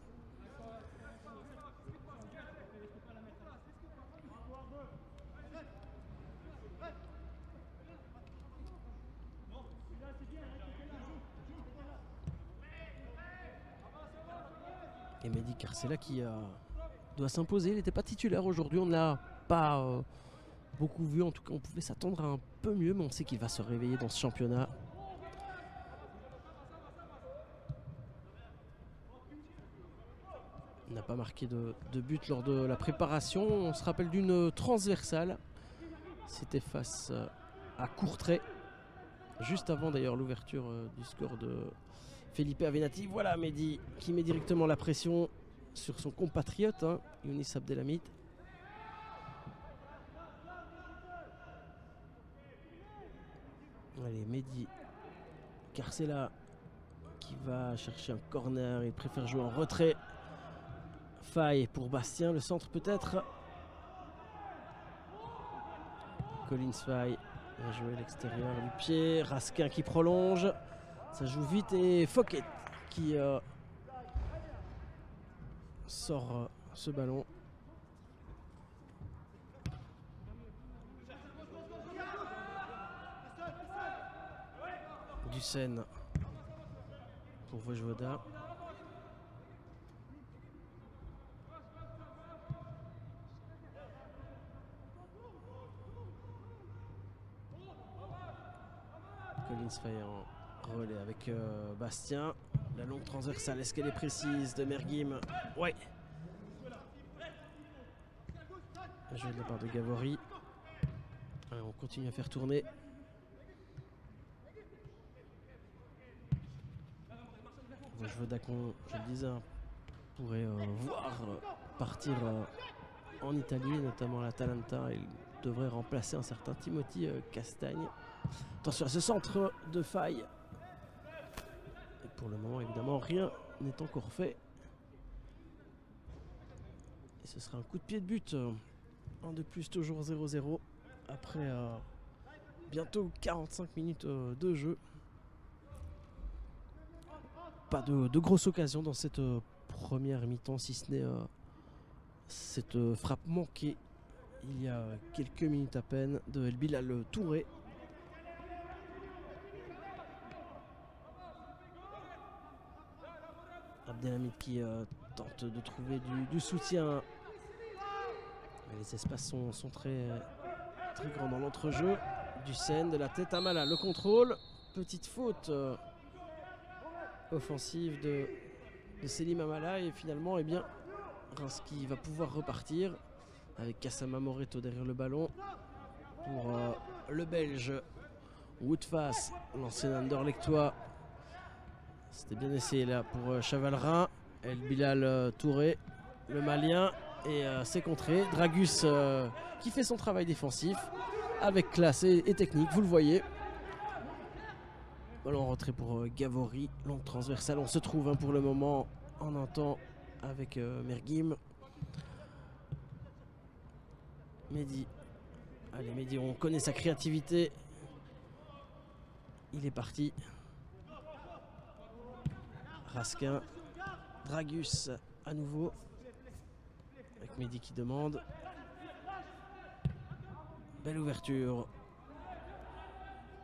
Et Mehdi Carcella qui doit s'imposer. Il n'était pas titulaire aujourd'hui, on ne l'a pas beaucoup vu, en tout cas on pouvait s'attendre à un peu mieux, mais on sait qu'il va se réveiller dans ce championnat. Il n'a pas marqué de but lors de la préparation. On se rappelle d'une transversale. C'était face à Courtrai, juste avant d'ailleurs l'ouverture du score de Felipe Avenatti. Voilà Mehdi qui met directement la pression sur son compatriote, Younis Abdelhamid. Allez, Mehdi Carcella qui va chercher un corner. Il préfère jouer en retrait. Faille pour Bastien, le centre peut-être. Collins Faille va jouer à l'extérieur du pied. Raskin qui prolonge. Ça joue vite et Fouquet qui sort ce ballon. Dussen pour Vojvoda. Collins Faye en relais avec Bastien. La longue transversale, est-ce qu'elle est précise de Merguim? Ouais. Jeu de la part de Gavori. Allez, on continue à faire tourner. Vojvoda, je le disais, pourrait voir partir en Italie, notamment l'Atalanta. Il devrait remplacer un certain Timothy Castagne. Attention à ce centre de Faille. Et pour le moment, évidemment, rien n'est encore fait. Et ce sera un coup de pied de but. Un de plus, toujours 0-0. Après bientôt 45 minutes de jeu. Pas de grosse occasion dans cette première mi-temps, si ce n'est cette frappe manquée il y a quelques minutes à peine de El Bilal Touré. Abdelhamid qui tente de trouver du soutien Les espaces sont très grands dans l'entrejeu. Dussen de la tête à Amala, le contrôle. Petite faute offensive de Selim Amala. Et finalement, eh bien, Reims qui va pouvoir repartir avec Gassama Moreto derrière le ballon. Pour le Belge Woodface, l'ancien Anderlechtois. C'était bien essayé là pour Chavalrin. El Bilal Touré, le Malien. Et c'est contré. Dragus qui fait son travail défensif avec classe et technique, vous le voyez. Ballon en retrait pour Gavori. Longue transversale. On se trouve pour le moment en un temps avec Merguim. Mehdi. Allez, Mehdi, on connaît sa créativité. Il est parti. Raskin. Dragus à nouveau. Avec Mehdi qui demande. Belle ouverture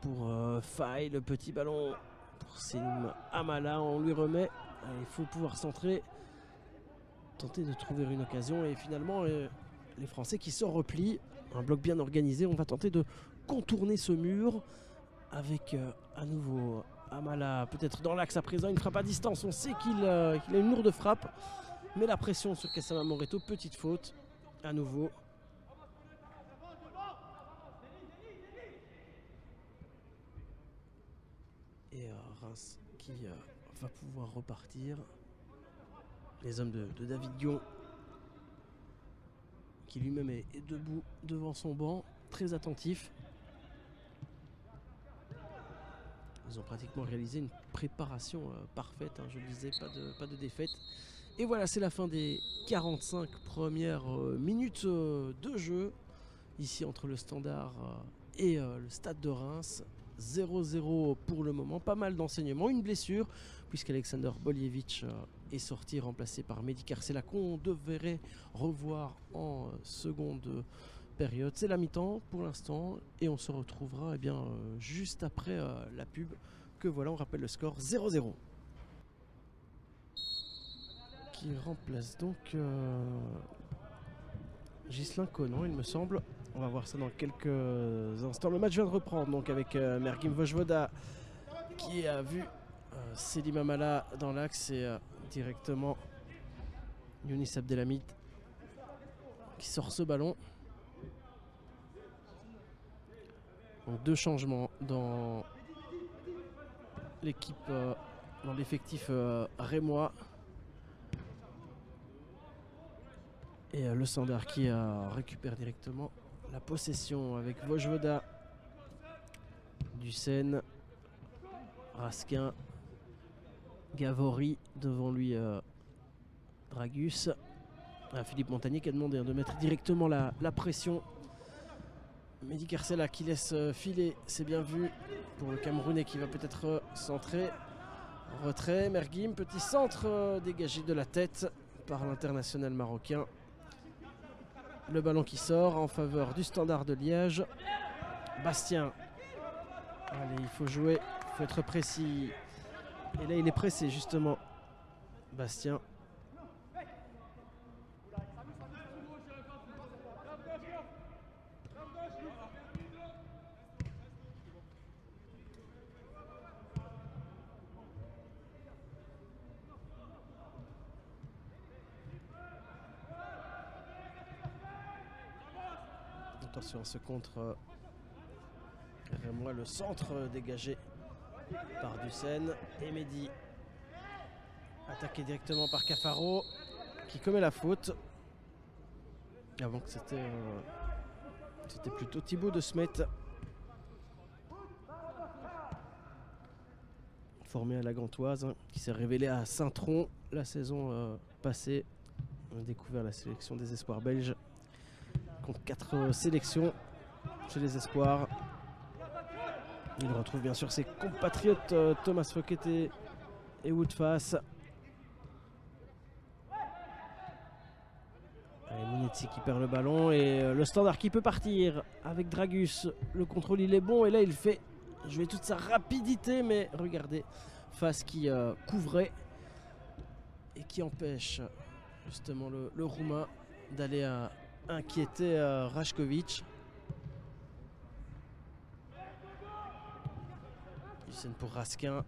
pour Faye. Le petit ballon pour Selim Amala. On lui remet. Il faut pouvoir centrer. Tenter de trouver une occasion. Et finalement, les Français qui se replient. Un bloc bien organisé. On va tenter de contourner ce mur avec à nouveau Amala. Peut-être dans l'axe à présent. Une frappe à distance. On sait qu'il a une lourde frappe. Mais la pression sur Gassama Moreto. Petite faute. À nouveau. Et Reims qui va pouvoir repartir. Les hommes de David Guion qui lui-même est debout devant son banc, très attentif. Ils ont pratiquement réalisé une préparation parfaite, je le disais, pas de défaite. Et voilà, c'est la fin des 45 premières minutes de jeu, ici entre le Standard et le Stade de Reims. 0-0 pour le moment, pas mal d'enseignements, une blessure puisqu'Alexander Boljevic est sorti, remplacé par Mehdi Carcella qu'on devrait revoir en seconde période. C'est la mi-temps pour l'instant et on se retrouvera juste après la pub que voilà, on rappelle le score 0-0. Qui remplace donc Ghislain Conan, il me semble. On va voir ça dans quelques instants. Le match vient de reprendre donc avec Merguim Vojvoda qui a vu Selim Amala dans l'axe et directement Younis Abdelhamid qui sort ce ballon. Donc deux changements dans l'équipe, dans l'effectif rémois. Et le Standard qui récupère directement la possession avec Vojvoda, Dussen, Raskin, Gavori, devant lui Dragus. Philippe Montagnier qui a demandé de mettre directement la pression. Mehdi Carcella qui laisse filer, c'est bien vu pour le Camerounais qui va peut-être centrer. Retrait, Merguim, petit centre dégagé de la tête par l'international marocain. Le ballon qui sort en faveur du Standard de Liège. Bastien. Allez, il faut jouer, il faut être précis. Et là, il est pressé justement. Bastien. Attention à ce contre. Moi, le centre dégagé par Dussen. Et Mehdi attaqué directement par Cafaro qui commet la faute. Avant que c'était plutôt Thibaut de Smet. Formé à la Gantoise, qui s'est révélé à Saint-Tron la saison passée. On a découvert la sélection des espoirs belges. Compte 4 sélections chez les espoirs. Il retrouve bien sûr ses compatriotes Thomas Fokete et Woodface. Mounetzi qui perd le ballon et le Standard qui peut partir avec Dragus. Le contrôle il est bon et là il fait jouer toute sa rapidité, mais regardez, Face qui couvrait et qui empêche justement le Roumain d'aller inquiéter Rajkovic. Hussein pour Raskin.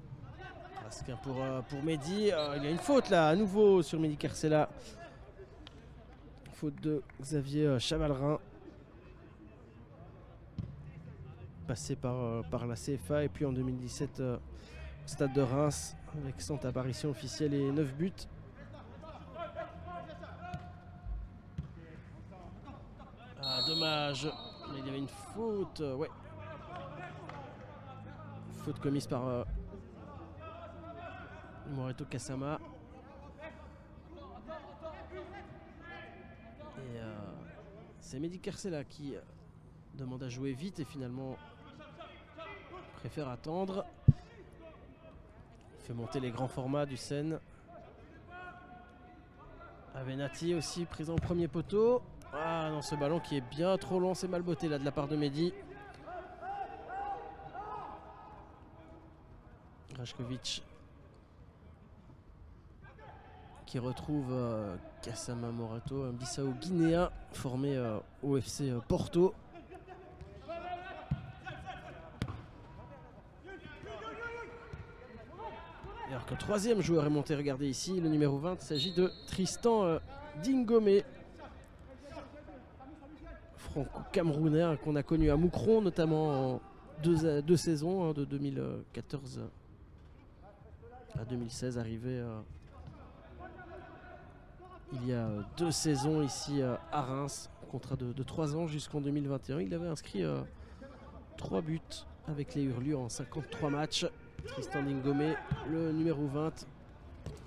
Raskin pour Mehdi. Il y a une faute là, à nouveau sur Mehdi Carcella. Faute de Xavier Chavalrin. Passé par la CFA et puis en 2017 au Stade de Reims avec 100 apparitions officielles et 9 buts. Ah, dommage, mais il y avait une faute, ouais. Faute commise par Moreto Kasama. Et c'est Mehdi Carcella qui demande à jouer vite et finalement préfère attendre. Il fait monter les grands formats du Seine. Avenatti aussi présent au premier poteau. Ah non, ce ballon qui est bien trop long, c'est mal botté là de la part de Mehdi. Rajkovic qui retrouve Kasama Morato, un Bissau guinéen formé au FC Porto. Alors que le troisième joueur est monté, regardez ici, le numéro 20, il s'agit de Tristan Dingomé. Franco-camerounais qu'on a connu à Moucron, notamment en deux saisons, de 2014 à 2016, arrivé il y a 2 saisons ici à Reims, contrat de 3 ans jusqu'en 2021. Il avait inscrit 3 buts avec les Hurlus en 53 matchs. Tristan Dingomé, le numéro 20,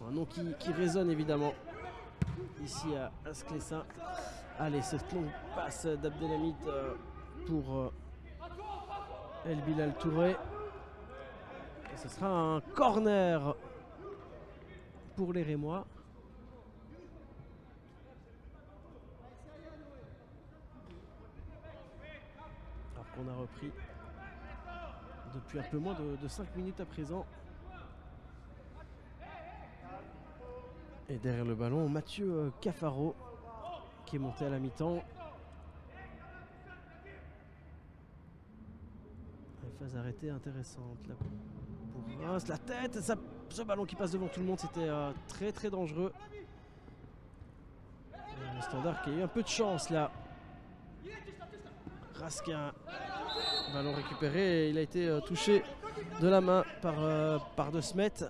un nom qui résonne évidemment ici à Sclessin. Allez, cette longue passe d'Abdelhamid pour El Bilal Touré. Et ce sera un corner pour les Rémois. Alors qu'on a repris depuis un peu moins de 5 minutes à présent. Et derrière le ballon, Mathieu Cafaro qui est monté à la mi-temps. Une phase arrêtée intéressante là pour Reims. La tête, ce ballon qui passe devant tout le monde, c'était très très dangereux. Et le Standard qui a eu un peu de chance là. Raskin, ballon récupéré et il a été touché de la main par De Smet.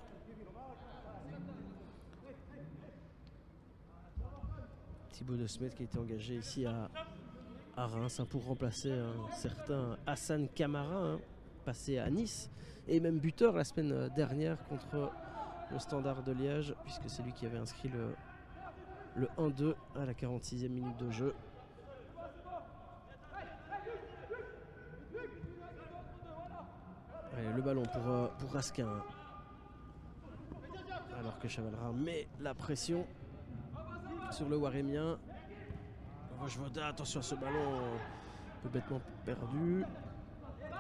Thibaut De Smet qui a été engagé ici à Reims pour remplacer un certain Hassan Camara, passé à Nice et même buteur la semaine dernière contre le Standard de Liège, puisque c'est lui qui avait inscrit le 1-2 à la 46e minute de jeu. Allez, le ballon pour Raskin, alors que Chavalrin met la pression sur le Warémien. Vojvoda, attention à ce ballon un peu bêtement perdu.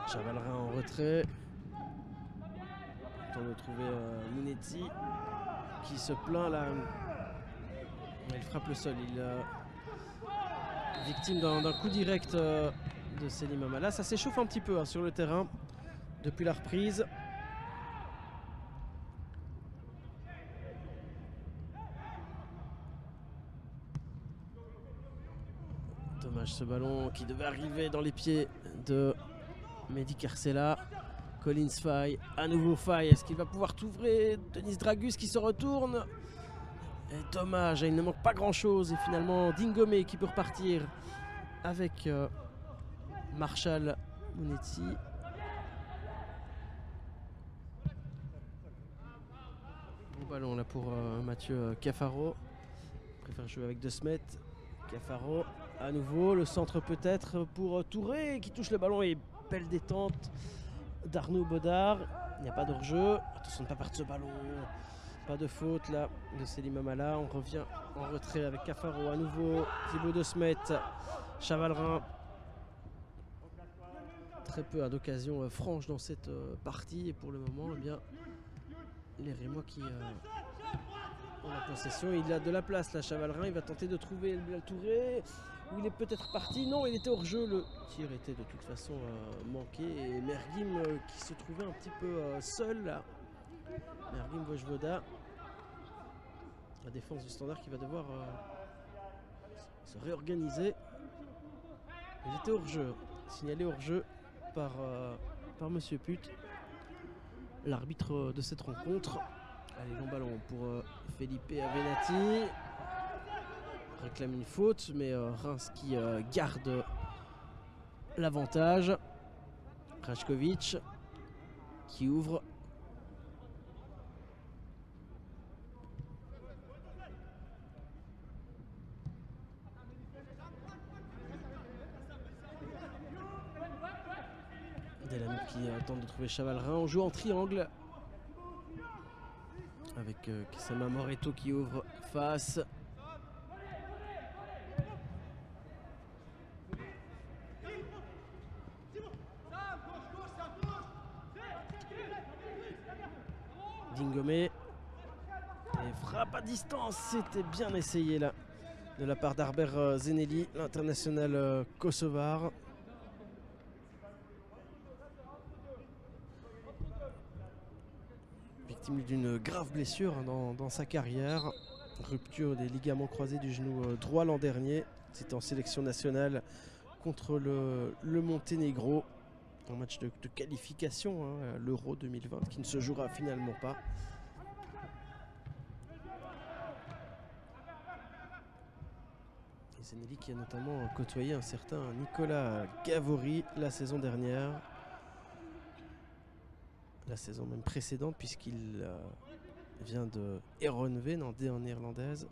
Chavalrin en retrait. On de trouver Minetti qui se plaint là. Il frappe le sol. Il victime d'un coup direct de Selim Amala. Ça s'échauffe un petit peu sur le terrain depuis la reprise. Dommage ce ballon qui devait arriver dans les pieds de Mehdi Carcella. Collins Faye, à nouveau Faye. Est-ce qu'il va pouvoir t'ouvrir? Denis Dragus qui se retourne. Et dommage, il ne manque pas grand chose. Et finalement Dingomé qui peut repartir avec Marshall Monetti. Bon ballon là pour Mathieu Cafaro. Préfère jouer avec De Smet. Cafaro à nouveau, le centre peut-être pour Touré qui touche le ballon et belle détente d'Arnaud Baudard. Il n'y a pas de hors-jeu. Attention de ne pas perdre ce ballon. Pas de faute là de Selim Amala. On revient en retrait avec Cafaro à nouveau. Thibaut De Smet, Chavalrin. Très peu d'occasions franches dans cette partie. Et pour le moment, eh bien, les Rémois qui dans la possession. Il a de la place là, Chavalrin. Il va tenter de trouver Bilal Touré. Où il est peut-être parti. Non, il était hors jeu. Le tir était de toute façon manqué. Et Merguim qui se trouvait un petit peu seul là. Merguim Vojvoda. La défense du Standard qui va devoir se réorganiser. Il était hors jeu. Signalé hors jeu par Monsieur Put, l'arbitre de cette rencontre. Allez, long ballon pour Felipe Avenatti. Réclame une faute, mais Reims qui garde l'avantage. Rajkovic qui ouvre. Delamite qui tente de trouver Chavalrin. On joue en triangle avec Kessama Moreto qui ouvre face. Dingomé. Et frappe à distance. C'était bien essayé là de la part d'Arber Zeneli, l'international kosovar. Victime d'une grave blessure dans sa carrière. Rupture des ligaments croisés du genou droit l'an dernier. C'était en sélection nationale contre le Monténégro. Un match de qualification, hein, l'Euro 2020, qui ne se jouera finalement pas. Et Zeneli qui a notamment côtoyé un certain Nicolas Gavori la saison dernière. La saison même précédente, puisqu'il vient de Heerenveen en D1 néerlandaise.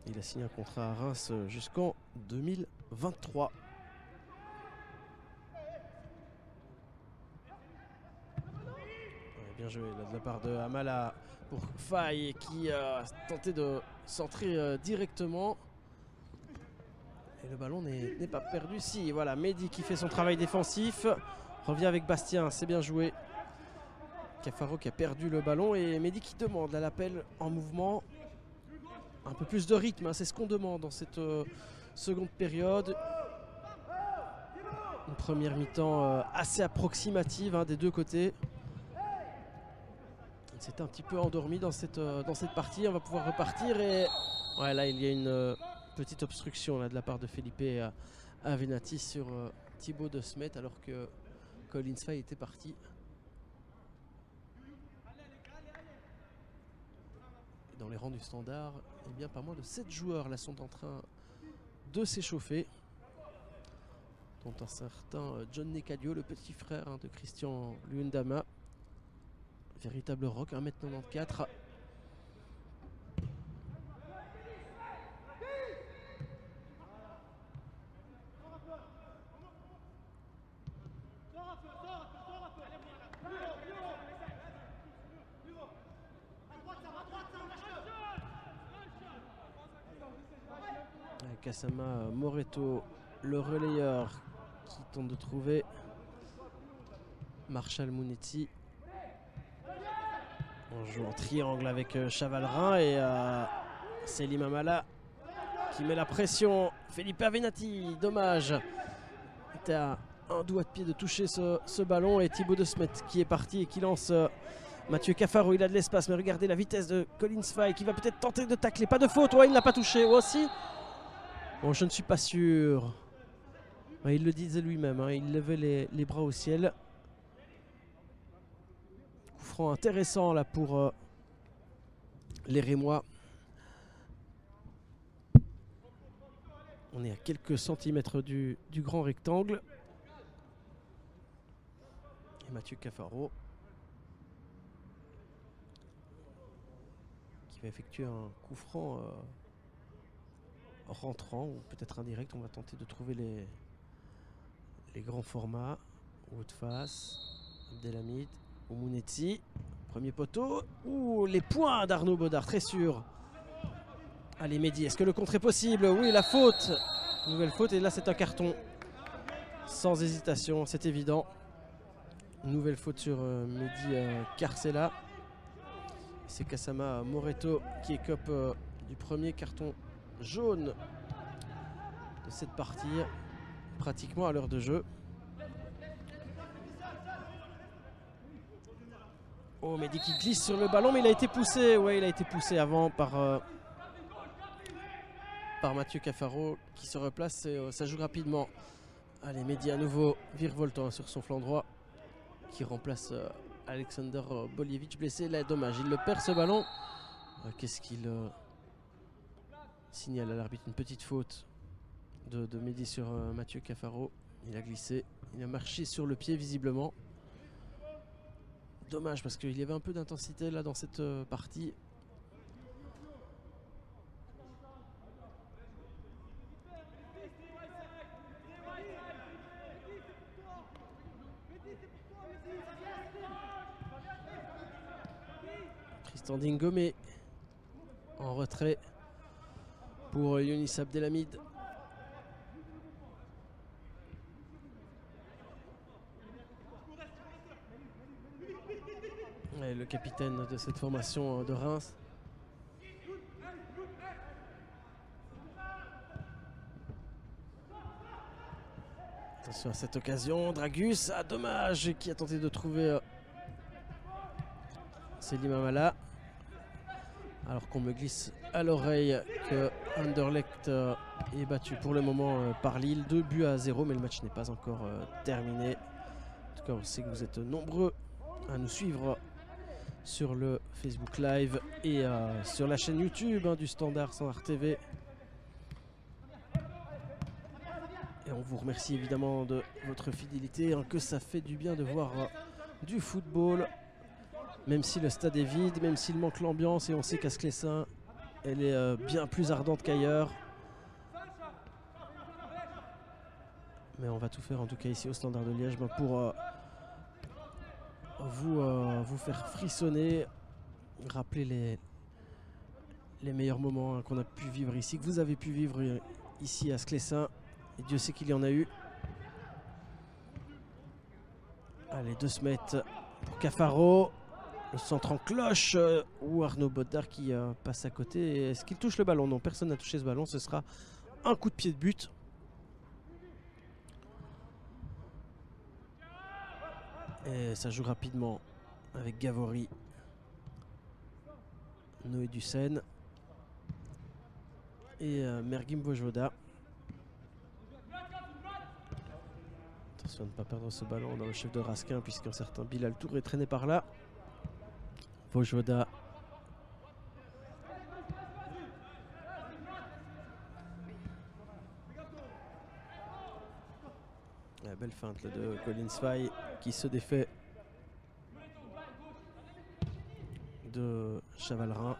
Il a signé un contrat à Reims jusqu'en 2023. Bien joué là, de la part de Hamala pour Faye qui a tenté de centrer directement. Et le ballon n'est pas perdu. Si, voilà, Mehdi qui fait son travail défensif. Revient avec Bastien, c'est bien joué. Cafaro qui a perdu le ballon et Mehdi qui demande l'appel en mouvement. Un peu plus de rythme, hein, c'est ce qu'on demande dans cette seconde période. Une première mi-temps assez approximative, hein, des deux côtés. C'est un petit peu endormi dans cette partie. On va pouvoir repartir et ouais, là il y a une petite obstruction là, de la part de Felipe Avenatti sur Thibaut de Smet alors que Collins Faye était parti. Dans les rangs du Standard, eh bien, pas moins de 7 joueurs là sont en train de s'échauffer, dont un certain John Necadio, le petit frère de Christian Luyendama. Véritable rock, 1m94. Kessama Moreto, le relayeur qui tente de trouver Marshall Mounetti. On joue en triangle avec Chavalrin et Selim Hamala qui met la pression. Felipe Avenatti, dommage. Il était à un doigt de pied de toucher ce ballon et Thibaut de Smet qui est parti et qui lance Mathieu Cafaro. Il a de l'espace mais regardez la vitesse de Collins Faye qui va peut-être tenter de tacler. Pas de faute, ouais, il ne l'a pas touché. Aussi. Bon, je ne suis pas sûr. Ouais, il le disait lui-même, hein, il levait les bras au ciel. Coup franc intéressant là pour les Rémois. On est à quelques centimètres du grand rectangle. Et Mathieu Cafaro qui va effectuer un coup franc rentrant ou peut-être indirect. On va tenter de trouver les grands formats. Haute face, Abdelhamid, Mounetti, premier poteau. Ouh, les points d'Arnaud Baudard, très sûr. Allez Mehdi, est-ce que le contre est possible? Oui, la faute. Nouvelle faute et là c'est un carton. Sans hésitation, c'est évident. Nouvelle faute sur Mehdi Carcella. C'est Kasama Moreto qui écope du premier carton jaune de cette partie, pratiquement à l'heure de jeu. Oh, Mehdi qui glisse sur le ballon, mais il a été poussé. Ouais, il a été poussé avant par Mathieu Cafaro qui se replace et ça joue rapidement. Allez, Mehdi à nouveau virevoltant sur son flanc droit qui remplace Alexander Boljevic blessé. Là, dommage, il le perd ce ballon. Qu'est-ce qu'il signale à l'arbitre? Une petite faute de Mehdi sur Mathieu Cafaro. Il a glissé, il a marché sur le pied visiblement. Dommage parce qu'il y avait un peu d'intensité là dans cette partie. Tristan Dingomé en retrait pour Younis Abdelhamid. Et le capitaine de cette formation de Reims. Attention à cette occasion, Dragus, dommage, qui a tenté de trouver Selim Amala. Alors qu'on me glisse à l'oreille que Anderlecht est battu pour le moment par Lille. 2-0, mais le match n'est pas encore terminé. En tout cas, on sait que vous êtes nombreux à nous suivre sur le Facebook Live et sur la chaîne YouTube du Standard TV. Et on vous remercie évidemment de votre fidélité, que ça fait du bien de voir du football, même si le stade est vide, même s'il manque l'ambiance, et on sait qu'à Sclessin, elle est bien plus ardente qu'ailleurs. Mais on va tout faire en tout cas ici au Standard de Liège pour vous faire frissonner, rappeler les meilleurs moments qu'on a pu vivre ici, que vous avez pu vivre ici à Sclessin, et Dieu sait qu'il y en a eu. Allez, 2 se mettent pour Cafaro, le centre en cloche, ou Arnaud Bodard qui passe à côté. Est-ce qu'il touche le ballon? Non, personne n'a touché ce ballon, ce sera un coup de pied de but. Et ça joue rapidement avec Gavori, Noé Dussen et Mergim Vojvoda. Attention à ne pas perdre ce ballon dans le chef de Raskin, puisqu'un certain Bilal Tour est traîné par là. Vojvoda. La belle feinte là, de Colin Svay qui se défait de Chavalrin.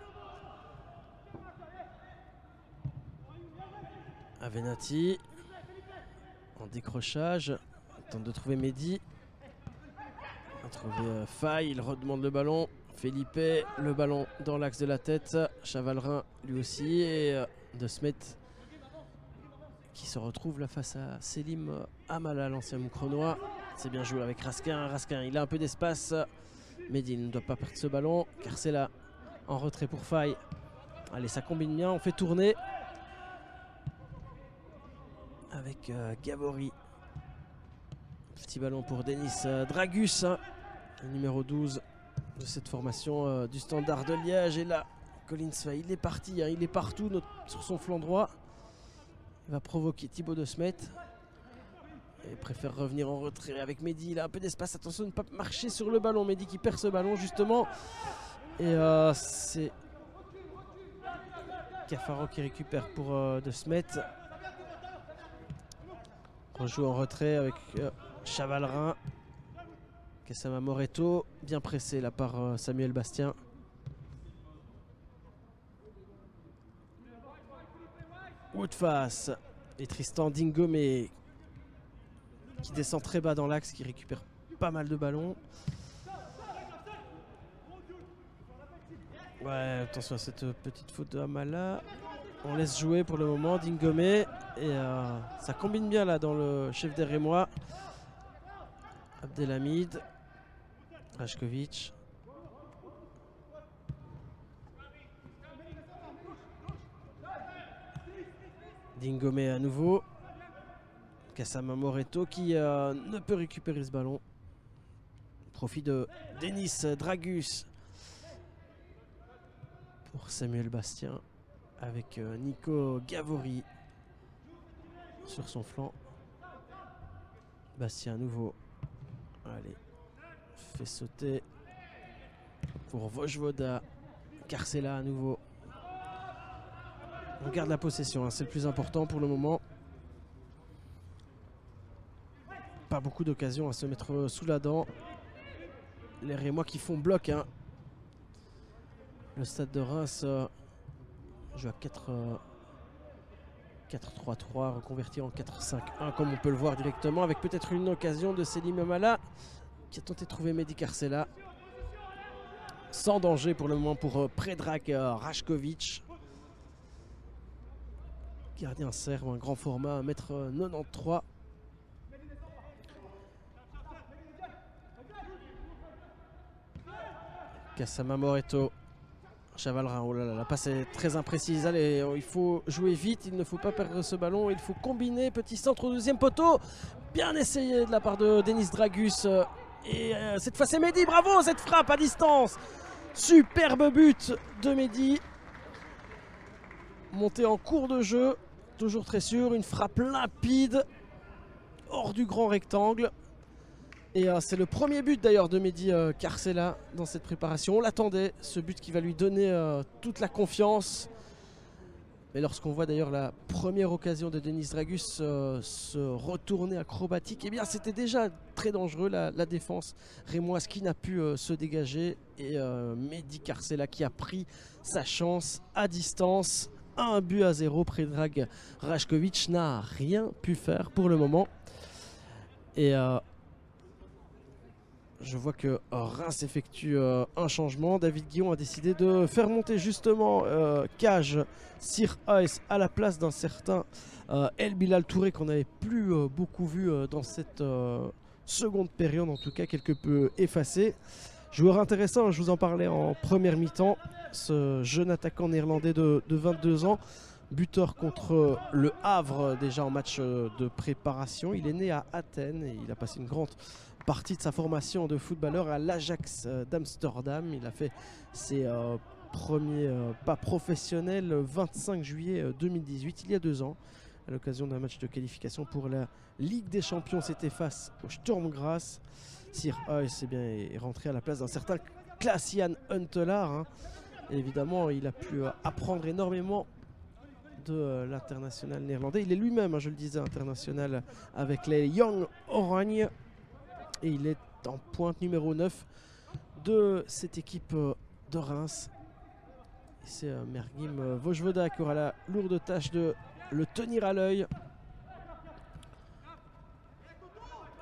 Avenatti en décrochage, tente de trouver Mehdi, a trouvé Faye, il redemande le ballon. Felipe, le ballon dans l'axe de la tête. Chavalrin lui aussi, et De Smet qui se retrouve là face à Selim Amala, l'ancien Moucronois. C'est bien joué avec Raskin. Raskin, il a un peu d'espace. Mehdi ne doit pas perdre ce ballon. Carcella en retrait pour Faye. Allez, ça combine bien, on fait tourner avec Gavori. Petit ballon pour Denis Dragus, le numéro 12 de cette formation du Standard de Liège. Et là, Colin Svay, il est parti, il est partout sur son flanc droit. Il va provoquer Thibaut De Smet. Il préfère revenir en retrait avec Mehdi. Il a un peu d'espace. Attention de ne pas marcher sur le ballon. Mehdi qui perd ce ballon justement. Et c'est Cafaro qui récupère pour De Smet. On joue en retrait avec Chavalrin. Kasama Moreto. Bien pressé là par Samuel Bastien. Woodface et Tristan Dingomé qui descend très bas dans l'axe, qui récupère pas mal de ballons. Ouais, attention à cette petite faute de Amala. On laisse jouer pour le moment Dingomé. Et ça combine bien là dans le chef des Rémois. Abdelhamid. Rajkovic. Dingomé à nouveau. Gassama Moreto qui ne peut récupérer ce ballon. Profit de Denis Dragus pour Samuel Bastien avec Nico Gavori sur son flanc. Bastien à nouveau. Allez, fait sauter pour Vojvoda. Carcela à nouveau. On garde la possession, hein, c'est le plus important pour le moment. Pas beaucoup d'occasions à se mettre sous la dent. Les Rémois qui font bloc. Hein. Le stade de Reims joue à 4-3-3, reconverti en 4-5-1 comme on peut le voir directement, avec peut-être une occasion de Selim Amala qui a tenté de trouver Mehdi Carcela. Sans danger pour le moment pour Predrag Rajkovic. Gardien serbe, un grand format, 1m93. Gassama Moreto. Chavalrin, oh là là, la passe est très imprécise. Allez, il faut jouer vite, il ne faut pas perdre ce ballon. Il faut combiner, petit centre au deuxième poteau. Bien essayé de la part de Denis Dragus. Et cette fois c'est Mehdi, bravo cette frappe à distance. Superbe but de Mehdi. Monté en cours de jeu, toujours très sûr. Une frappe limpide, hors du grand rectangle. Et c'est le premier but d'ailleurs de Mehdi Carcela dans cette préparation. On l'attendait, ce but qui va lui donner toute la confiance. Mais lorsqu'on voit d'ailleurs la première occasion de Denis Dragus se retourner acrobatique, eh bien c'était déjà très dangereux la défense rémoise qui n'a pu se dégager. Et Mehdi Carcela qui a pris sa chance à distance. 1-0, Predrag Rajkovic n'a rien pu faire pour le moment. Et je vois que Reims effectue un changement. David Guillon a décidé de faire monter justement Cage Sir Ice à la place d'un certain El Bilal Touré qu'on n'avait plus beaucoup vu dans cette seconde période, en tout cas quelque peu effacé. Joueur intéressant, je vous en parlais en première mi-temps. Ce jeune attaquant néerlandais de 22 ans, buteur contre le Havre déjà en match de préparation. Il est né à Athènes et il a passé une grande partie de sa formation de footballeur à l'Ajax d'Amsterdam. Il a fait ses premiers pas professionnels le 25 juillet 2018, il y a 2 ans, à l'occasion d'un match de qualification pour la Ligue des Champions. C'était face au Sturm Graz. Sir Ice est rentré à la place d'un certain Klaas-Jan Huntelaar. Hein. Évidemment, il a pu apprendre énormément de l'international néerlandais. Il est lui-même, hein, je le disais, international avec les Young Oranje. Et il est en pointe numéro 9 de cette équipe de Reims. C'est Mergim Vojvoda qui aura la lourde tâche de le tenir à l'œil.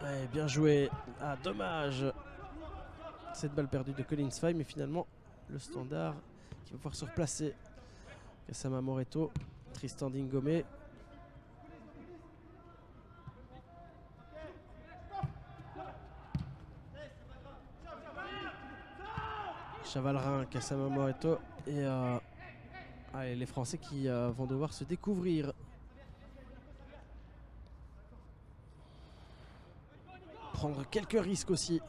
Ouais, bien joué. Ah, dommage. Cette balle perdue de Collins Fay, mais finalement le standard qui va pouvoir se replacer. Gassama Moreto, Tristan Dingomé. Chavalrin, Gassama Moreto et allez, les Français qui vont devoir se découvrir. Prendre quelques risques aussi.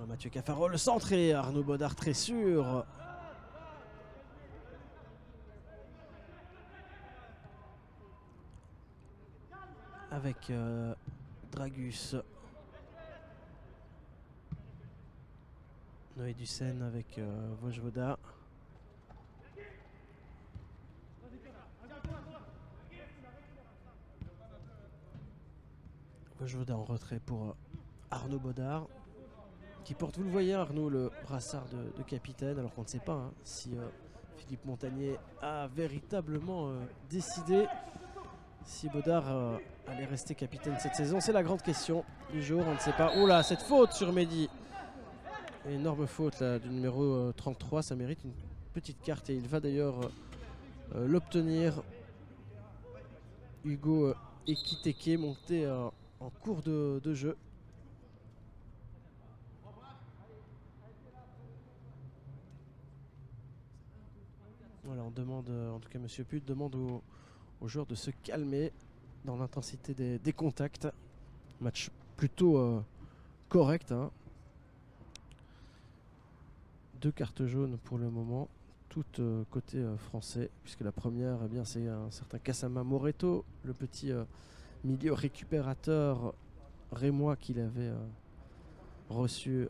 Mathieu Cafaro, le centre et Arnaud Bodard très sûr. Avec Dragus. Noé Ducène avec Vojvoda. Vojvoda en retrait pour Arnaud Bodard. Qui porte, vous le voyez Arnaud, le brassard de capitaine, alors qu'on ne sait pas hein, si Philippe Montagnier a véritablement décidé si Bodard allait rester capitaine cette saison. C'est la grande question du jour, on ne sait pas. Oh là, cette faute sur Mehdi. Énorme faute là, du numéro 33, ça mérite une petite carte et il va d'ailleurs l'obtenir. Hugo Ekiteke monté en cours de jeu. Voilà, on demande, en tout cas Monsieur Put demande aux joueurs de se calmer dans l'intensité des contacts. Match plutôt correct, hein. 2 cartes jaunes pour le moment, toutes côté français, puisque la première, eh bien, c'est un certain Kasama Moreto, le petit milieu récupérateur rémois qu'il avait reçu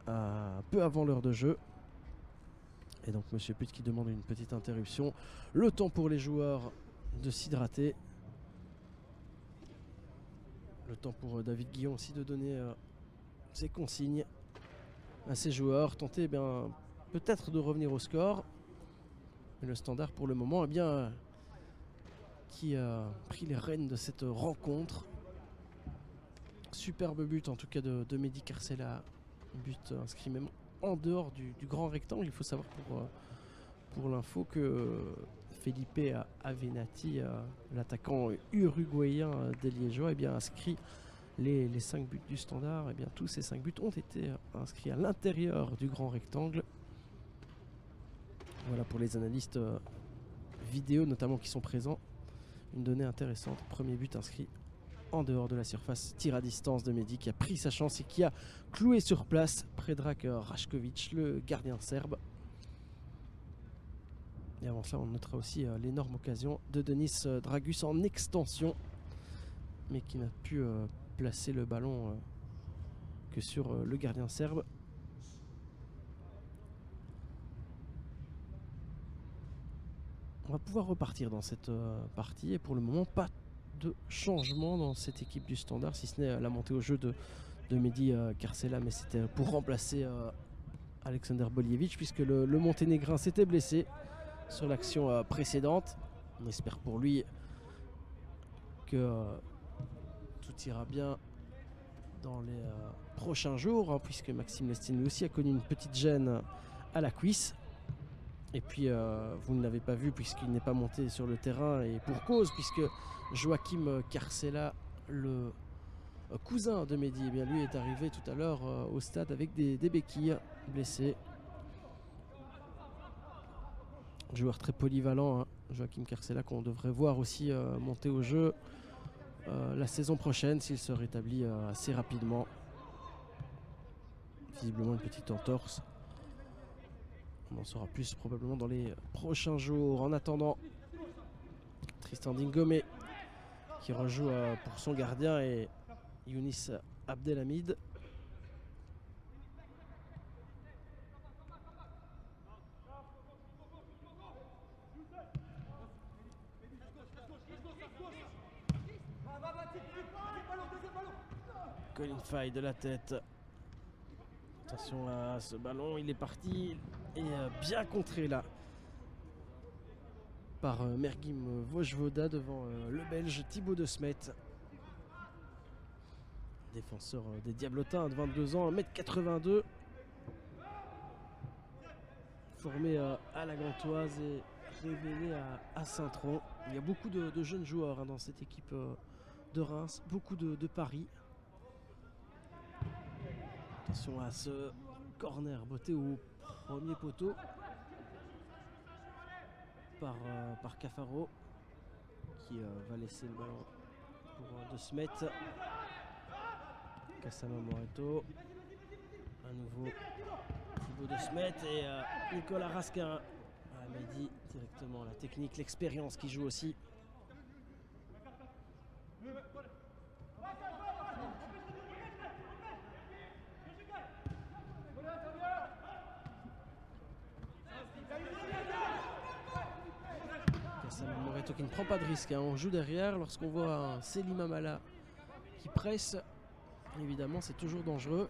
peu avant l'heure de jeu. Et donc Monsieur Put qui demande une petite interruption. Le temps pour les joueurs de s'hydrater. Le temps pour David Guillon aussi de donner ses consignes à ses joueurs. Tenter peut-être de revenir au score. Mais le Standard pour le moment, qui a pris les rênes de cette rencontre. Superbe but en tout cas de Mehdi Carcella. But inscrit même en dehors du grand rectangle. Il faut savoir pour l'info que Felipe Avenatti, l'attaquant uruguayen des Liégeois, a inscrit les 5 buts du Standard. Tous ces 5 buts ont été inscrits à l'intérieur du grand rectangle. Voilà pour les analystes vidéo notamment qui sont présents. Une donnée intéressante. Premier but inscrit en dehors de la surface. Tir à distance de Mehdi qui a pris sa chance et qui a cloué sur place Predrag Rašković, le gardien serbe. Et avant cela, on notera aussi l'énorme occasion de Denis Dragus en extension, mais qui n'a pu placer le ballon que sur le gardien serbe. On va pouvoir repartir dans cette partie et pour le moment, pas de changement dans cette équipe du Standard, si ce n'est la montée au jeu de Mehdi Carcella, mais c'était pour remplacer Alexander Boljevic, puisque le Monténégrin s'était blessé sur l'action précédente. On espère pour lui que tout ira bien dans les prochains jours, hein, puisque Maxime Lestine lui aussi a connu une petite gêne à la cuisse. Et puis vous ne l'avez pas vu puisqu'il n'est pas monté sur le terrain, et pour cause, puisque Joachim Carcella, le cousin de Mehdi, lui est arrivé tout à l'heure au stade avec des béquilles, blessé. Joueur très polyvalent, hein, Joachim Carcella, qu'on devrait voir aussi monter au jeu la saison prochaine s'il se rétablit assez rapidement. Visiblement une petite entorse. On en saura plus probablement dans les prochains jours. En attendant, Tristan Dingomé qui rejoue pour son gardien et Younis Abdelhamid. Colin Faye de la tête. Attention à ce ballon, il est parti et bien contré là par Mergim Vojvoda devant le Belge Thibaut de Smet. Défenseur des Diablotins de 22 ans, 1m82. Formé à la Gantoise et révélé à Saint-Tron. Il y a beaucoup de jeunes joueurs, hein, dans cette équipe de Reims, beaucoup de paris. Attention à ce corner botté au premier poteau par Cafaro, qui va laisser le ballon pour De Smet. Kasama Moreto, à nouveau Thibaut De Smet et Nicolas Rascarin. Mehdi directement, la technique, l'expérience qui joue aussi. Kasama Moreto qui ne prend pas de risque, hein. On joue derrière. Lorsqu'on voit un Selim Amala qui presse, évidemment c'est toujours dangereux.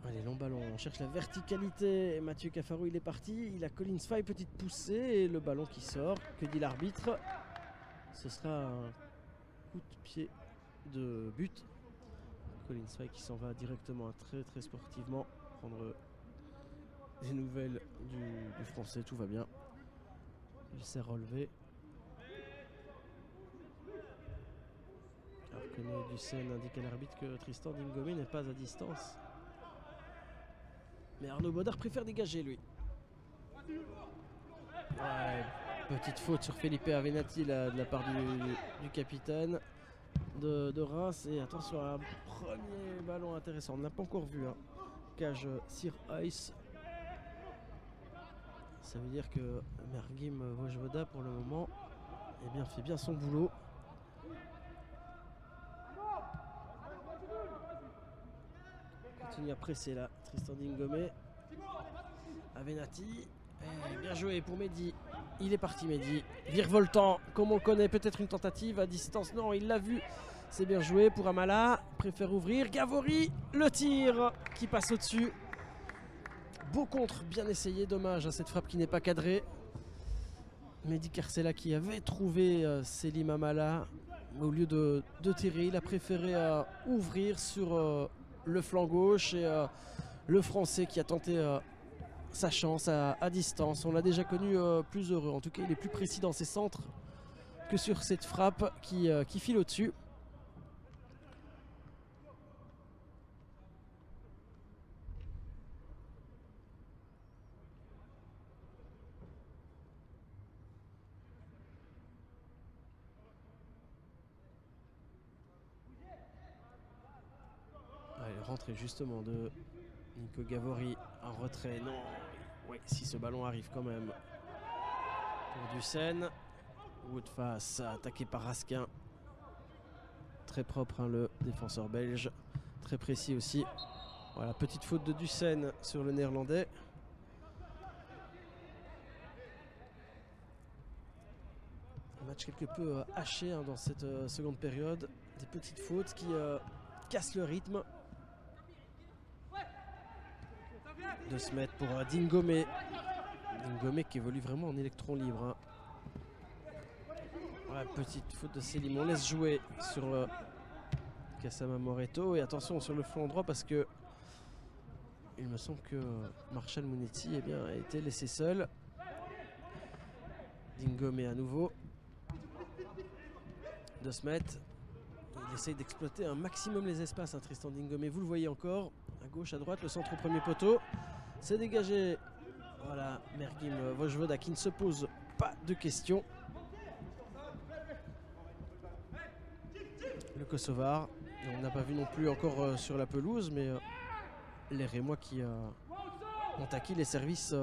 Allez, long ballon, on cherche la verticalité. Et Mathieu Cafaro, il est parti. Il a Collins Faye, petite poussée et le ballon qui sort. Que dit l'arbitre? Ce sera un coup de pied de but. Collins Faye qui s'en va directement, très très sportivement, prendre des nouvelles du français. Tout va bien. Il s'est relevé. que Noé Dussen indique à l'arbitre que Tristan Dingomé n'est pas à distance. Mais Arnaud Bodard préfère dégager lui. Ouais, petite faute sur Felipe Avenatti de la part du capitaine de Reims. Et attention à un premier ballon intéressant. On ne l'a pas encore vu. Hein. Cage Sir Ice. Ça veut dire que Mergim Vojvoda pour le moment fait bien son boulot. Continue à presser là. Tristan Dingomé. Avenatti. Bien joué pour Mehdi. Il est parti Mehdi. Virevoltant, comme on le connaît, peut-être une tentative à distance. Non, il l'a vu. C'est bien joué pour Amala. Préfère ouvrir. Gavori, le tir qui passe au-dessus. Beau contre, bien essayé. Dommage à cette frappe qui n'est pas cadrée. Mehdi Carcella qui avait trouvé Selim Amala. Mais au lieu de tirer, il a préféré ouvrir sur le flanc gauche. Et le Français qui a tenté sa chance à distance. On l'a déjà connu plus heureux. En tout cas, il est plus précis dans ses centres que sur cette frappe qui file au-dessus. Allez, rentrée justement de Nico Gavori en retrait. Non, oui, si ce ballon arrive quand même pour Dussen. Woodface attaqué par Raskin. Très propre hein, le défenseur belge. Très précis aussi. Voilà, petite faute de Dussen sur le néerlandais. Un match quelque peu haché hein, dans cette seconde période. Des petites fautes qui cassent le rythme. De se mettre pour Dingomé. Dingomé qui évolue vraiment en électron libre. Hein. Ouais, petite faute de Selim. On laisse jouer sur Gassama Moreto. Et attention sur le flanc droit parce que il me semble que Marshall Mounetti a été laissé seul. Dingomé à nouveau. De se mettre. Il essaye d'exploiter un maximum les espaces, hein, Tristan Dingomé. Vous le voyez encore. À gauche, à droite, le centre au premier poteau. C'est dégagé. Voilà, Mergim Vojvoda qui ne se pose pas de questions. Le Kosovar. On n'a pas vu non plus encore sur la pelouse, mais les Rémois qui ont acquis les services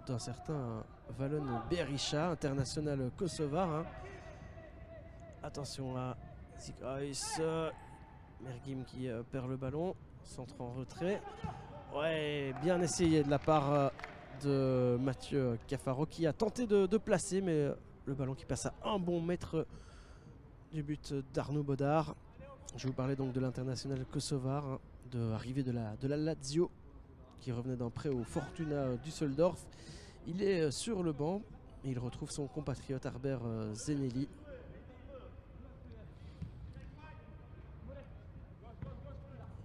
d'un certain Valon Berisha, international kosovar. Hein. Attention à Zikrais. Mergim qui perd le ballon. Centre en retrait. Ouais, bien essayé de la part de Mathieu Cafaro qui a tenté de placer, mais le ballon qui passe à un bon mètre du but d'Arnaud Bodard. Je vous parlais donc de l'international kosovar, hein, de l'arrivée de la Lazio qui revenait d'un prêt au Fortuna Düsseldorf. Il est sur le banc et il retrouve son compatriote Arber Zeneli.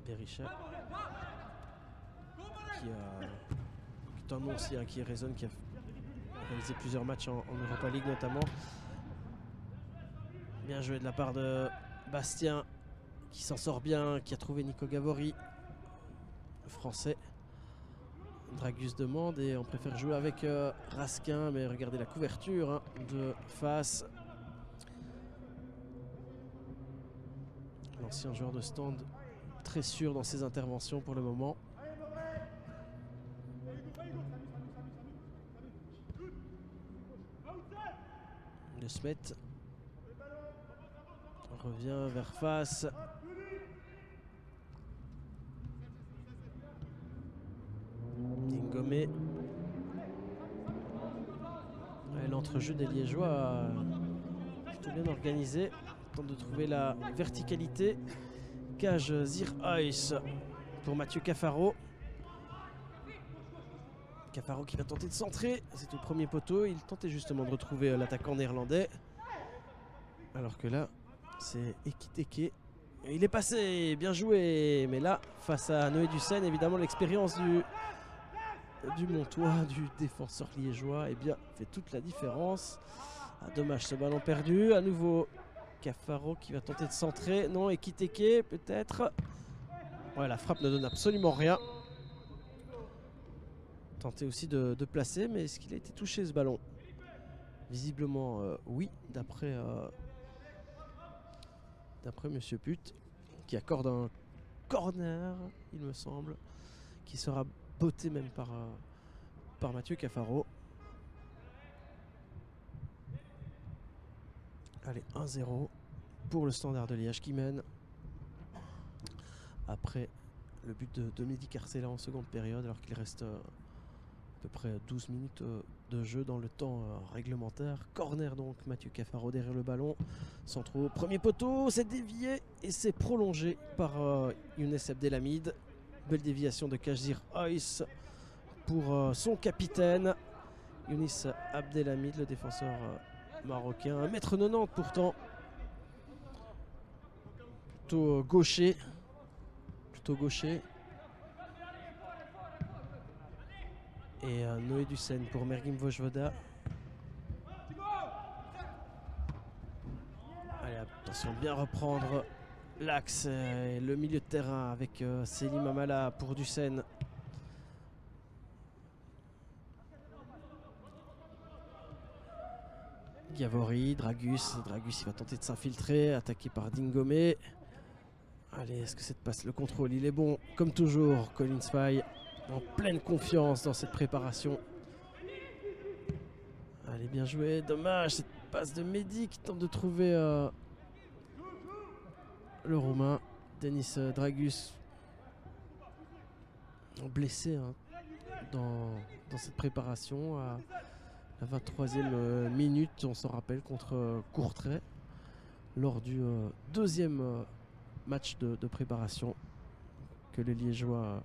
Berisha qui est un nom aussi hein, qui résonne, qui a réalisé plusieurs matchs en Europa League notamment. Bien joué de la part de Bastien qui s'en sort bien, qui a trouvé Nico Gavori, le français. Dragus demande et on préfère jouer avec Raskin, mais regardez la couverture hein, de face. L'ancien joueur de stand très sûr dans ses interventions pour le moment. De Smet revient vers face. Dingomé. L'entrejeu des Liégeois plutôt bien organisé. Tente de trouver la verticalité. Cage Zir Ice pour Mathieu Cafaro. Cafaro qui va tenter de centrer. C'est au premier poteau. Il tentait justement de retrouver l'attaquant néerlandais. Alors que là, c'est Ekiteke. Il est passé, bien joué. Mais là, face à Noé Dussen, évidemment, l'expérience du Montois, du défenseur liégeois, fait toute la différence. Ah, dommage ce ballon perdu. À nouveau, Cafaro qui va tenter de centrer. Non, Ekiteke peut-être. Ouais, la frappe ne donne absolument rien. Tenter aussi de placer, mais est-ce qu'il a été touché ce ballon? Visiblement oui, d'après Monsieur Put, qui accorde un corner, il me semble, qui sera botté même par Mathieu Cafaro. Allez, 1-0 pour le Standard de Liège qui mène après le but de Mehdi Carcella en seconde période, alors qu'il reste à peu près 12 minutes de jeu dans le temps réglementaire. Corner donc, Mathieu Cafaro derrière le ballon. Centre, premier poteau, c'est dévié et c'est prolongé par Younes Abdelhamid. Belle déviation de Kajdir Ois pour son capitaine. Younes Abdelhamid, le défenseur marocain. 1m90 pourtant. Plutôt gaucher. Et Noé Dussen pour Mergim Vojvoda. Allez, attention, bien reprendre l'axe et le milieu de terrain avec Selim Amala pour Dussen. Gavori, Dragus il va tenter de s'infiltrer, attaqué par Dingomé. Allez, est-ce que cette passe, le contrôle, il est bon comme toujours. Collins Faye en pleine confiance dans cette préparation. Allez, bien joué, dommage cette passe de Mehdi qui tente de trouver le Roumain. Denis Dragus blessé hein, dans cette préparation à la 23e minute, on s'en rappelle, contre Courtrai lors du deuxième match de préparation que les Liégeois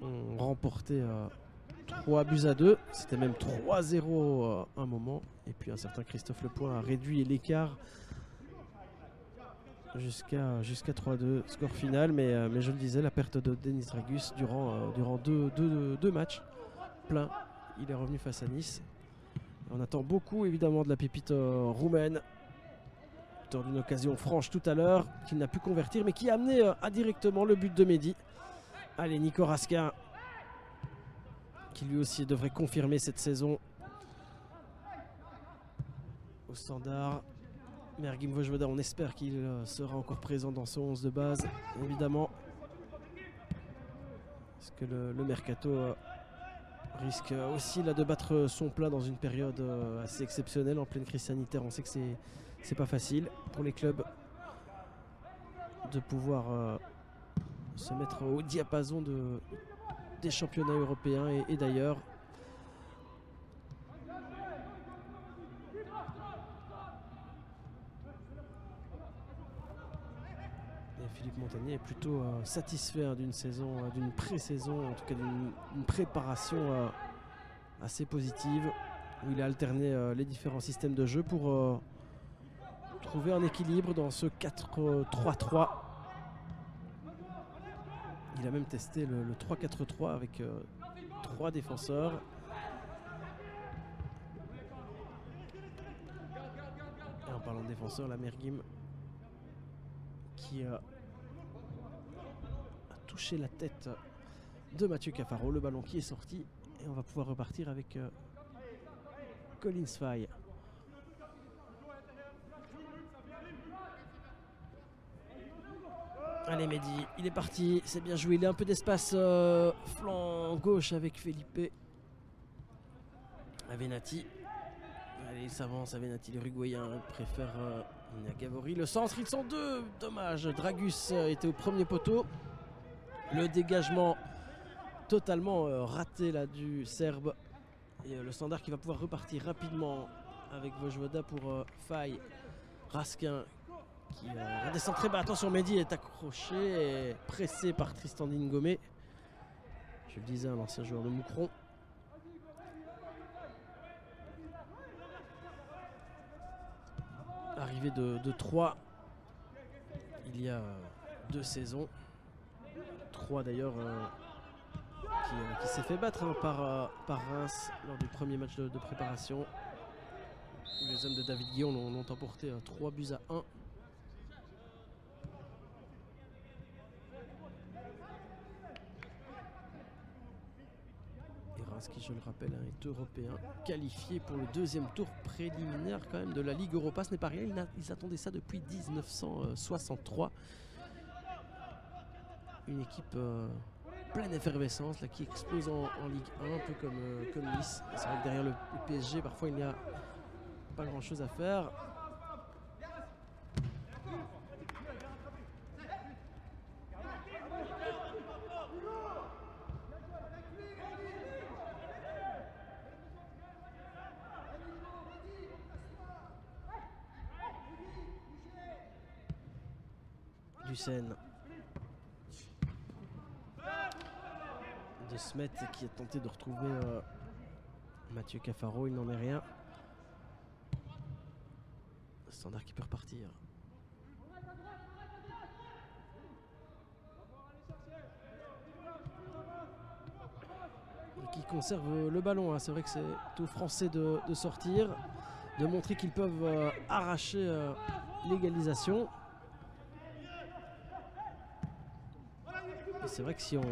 ont remporté 3-2. C'était même 3-0 à un moment. Et puis un certain Christophe Lepoint a réduit l'écart jusqu'à 3-2 score final. Mais je le disais, la perte de Denis Dragus durant deux matchs pleins. Il est revenu face à Nice. On attend beaucoup évidemment de la pépite roumaine. Auteur d'une occasion franche tout à l'heure qu'il n'a pu convertir mais qui a amené indirectement le but de Mehdi. Allez, Nico Raskin qui lui aussi devrait confirmer cette saison au Standard. Mergim Vojvoda, on espère qu'il sera encore présent dans ce 11 de base évidemment, parce que le mercato risque aussi là de battre son plein dans une période assez exceptionnelle en pleine crise sanitaire. On sait que c'est pas facile pour les clubs de pouvoir se mettre au diapason des championnats européens et d'ailleurs. Et Philippe Montagnier est plutôt satisfait hein, d'une saison, d'une pré-saison, en tout cas d'une préparation assez positive, où il a alterné les différents systèmes de jeu pour trouver un équilibre dans ce 4-3-3. Il a même testé le 3-4-3 avec 3 défenseurs. Et en parlant de défenseurs, la Mergim qui a touché la tête de Mathieu Cafaro. Le ballon qui est sorti et on va pouvoir repartir avec Collins Faye. Allez Mehdi, il est parti, c'est bien joué, il a un peu d'espace flanc gauche avec Felipe Avenatti. Allez, il s'avance, Avenatti, l'Uruguayen préfère Gavori. Le centre, ils sont deux, dommage, Dragus était au premier poteau. Le dégagement totalement raté là du Serbe. Et le Standard qui va pouvoir repartir rapidement avec Vojvoda pour Faye. Raskin qui redescend très bas. Attention, Mehdi est accroché et pressé par Tristan Dingomé. Je le disais, un ancien joueur de Moucron. Arrivé de 3 il y a 2 saisons. 3 d'ailleurs qui s'est fait battre hein, par Reims lors du premier match de préparation. Les hommes de David Guillon l'ont emporté 3 buts à 1. Et Reims, qui je le rappelle est européen, qualifié pour le deuxième tour préliminaire quand même de la Ligue Europa. Ce n'est pas rien, ils attendaient ça depuis 1963. Une équipe pleine d'effervescence qui explose en Ligue 1, un peu comme Nice. C'est vrai que derrière le PSG, parfois il n'y a pas grand chose à faire. Ducène. De Smet qui a tenté de retrouver Mathieu Cafaro, il n'en est rien. Standard qui peut repartir. Et qui conserve le ballon, hein. C'est vrai que c'est aux Français de sortir, de montrer qu'ils peuvent arracher l'égalisation. C'est vrai que si on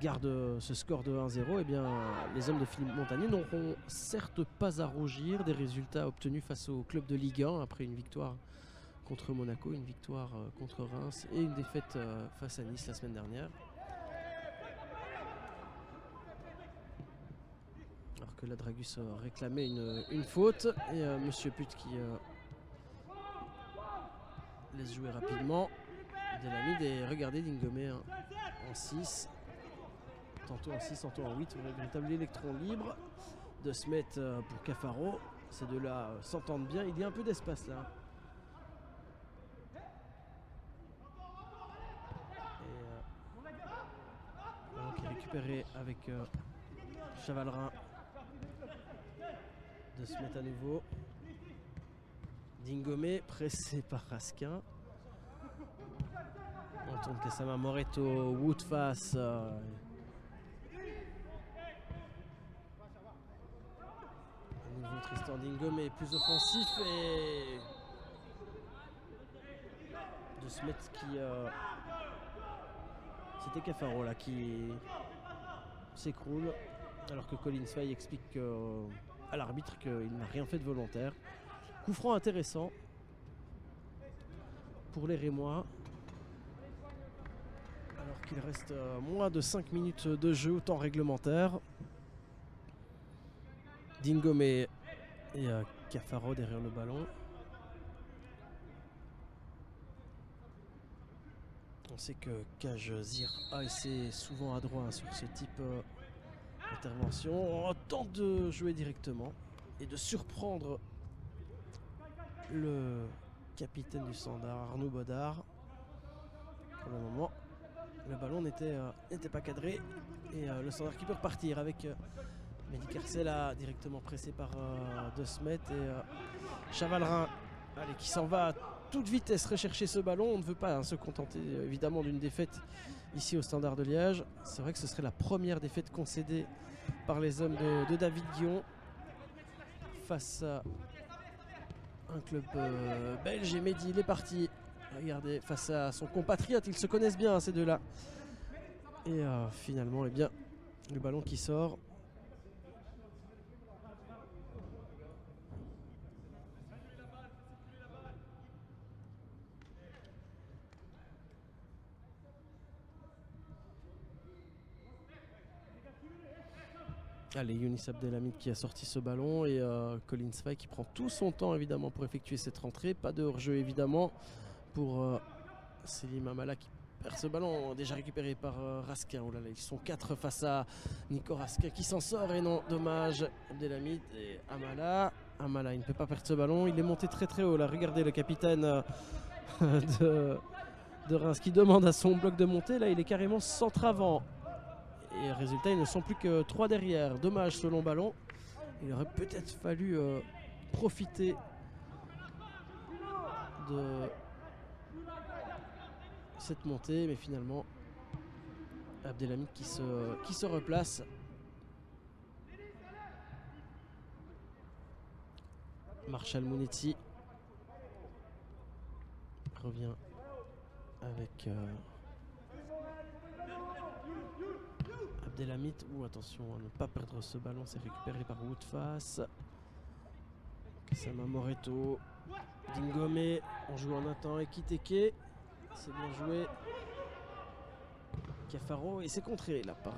garde ce score de 1-0, eh bien, les hommes de Philippe Montagnier n'auront certes pas à rougir des résultats obtenus face au club de Ligue 1 après une victoire contre Monaco, une victoire contre Reims et une défaite face à Nice la semaine dernière. Alors que la Dragus réclamait une faute et Monsieur Put qui laisse jouer rapidement. Delamide et regardez Dingomé en 6, tantôt en 6, tantôt en 8, véritable électron libre. De Smet pour Cafaro, ces deux-là s'entendent bien, il y a un peu d'espace là. Et qui est récupéré avec Chavalrin. De Smet à nouveau. Dingomé pressé par Raskin. On tourne Kassama Moreto, Woodface. Nouveau Tristan Dingomé plus offensif et de Smet qui c'était Cafaro là qui s'écroule alors que Colin Svay explique à l'arbitre qu'il n'a rien fait de volontaire. Coup franc intéressant pour les Rémois. Alors qu'il reste moins de 5 minutes de jeu au temps réglementaire. Dingomé et Cafaro derrière le ballon. On sait que Kaj Zir a essayé souvent à droit sur ce type d'intervention. On tente de jouer directement et de surprendre le capitaine du Standard, Arnaud Bodard. Pour le moment, le ballon n'était pas cadré et le Standard qui peut repartir avec Mehdi Kercella directement pressé par De Smet et Chavalrin qui s'en va à toute vitesse rechercher ce ballon. On ne veut pas se contenter évidemment d'une défaite ici au Standard de Liège. C'est vrai que ce serait la première défaite concédée par les hommes de David Guillon face à un club belge. Et Mehdi, il est parti. Regardez, face à son compatriote, ils se connaissent bien ces deux-là. Et finalement, eh bien, le ballon qui sort. Allez, Younis Abdelhamid qui a sorti ce ballon et Colin Svay qui prend tout son temps évidemment pour effectuer cette rentrée. Pas de hors-jeu évidemment pour Selim Amala qui perd ce ballon, déjà récupéré par Raskin. Oh là là, ils sont 4 face à Nico Raskin qui s'en sort et non, dommage. Abdelhamid et Amala. Amala, il ne peut pas perdre ce ballon, il est monté très très haut là. Regardez le capitaine de Reims qui demande à son bloc de monter. Là, il est carrément centre-avant. Et résultat, ils ne sont plus que 3 derrière. Dommage ce long ballon. Il aurait peut-être fallu profiter de cette montée. Mais finalement, Abdelhamid qui se replace. Marshall Mounetzi revient avec Abdelhamid. Attention à ne pas perdre ce ballon, c'est récupéré par Woodface. Sama Moreto, Dingomé, on joue en un temps. Ekiteke, c'est bien joué. Cafaro, et c'est contré là par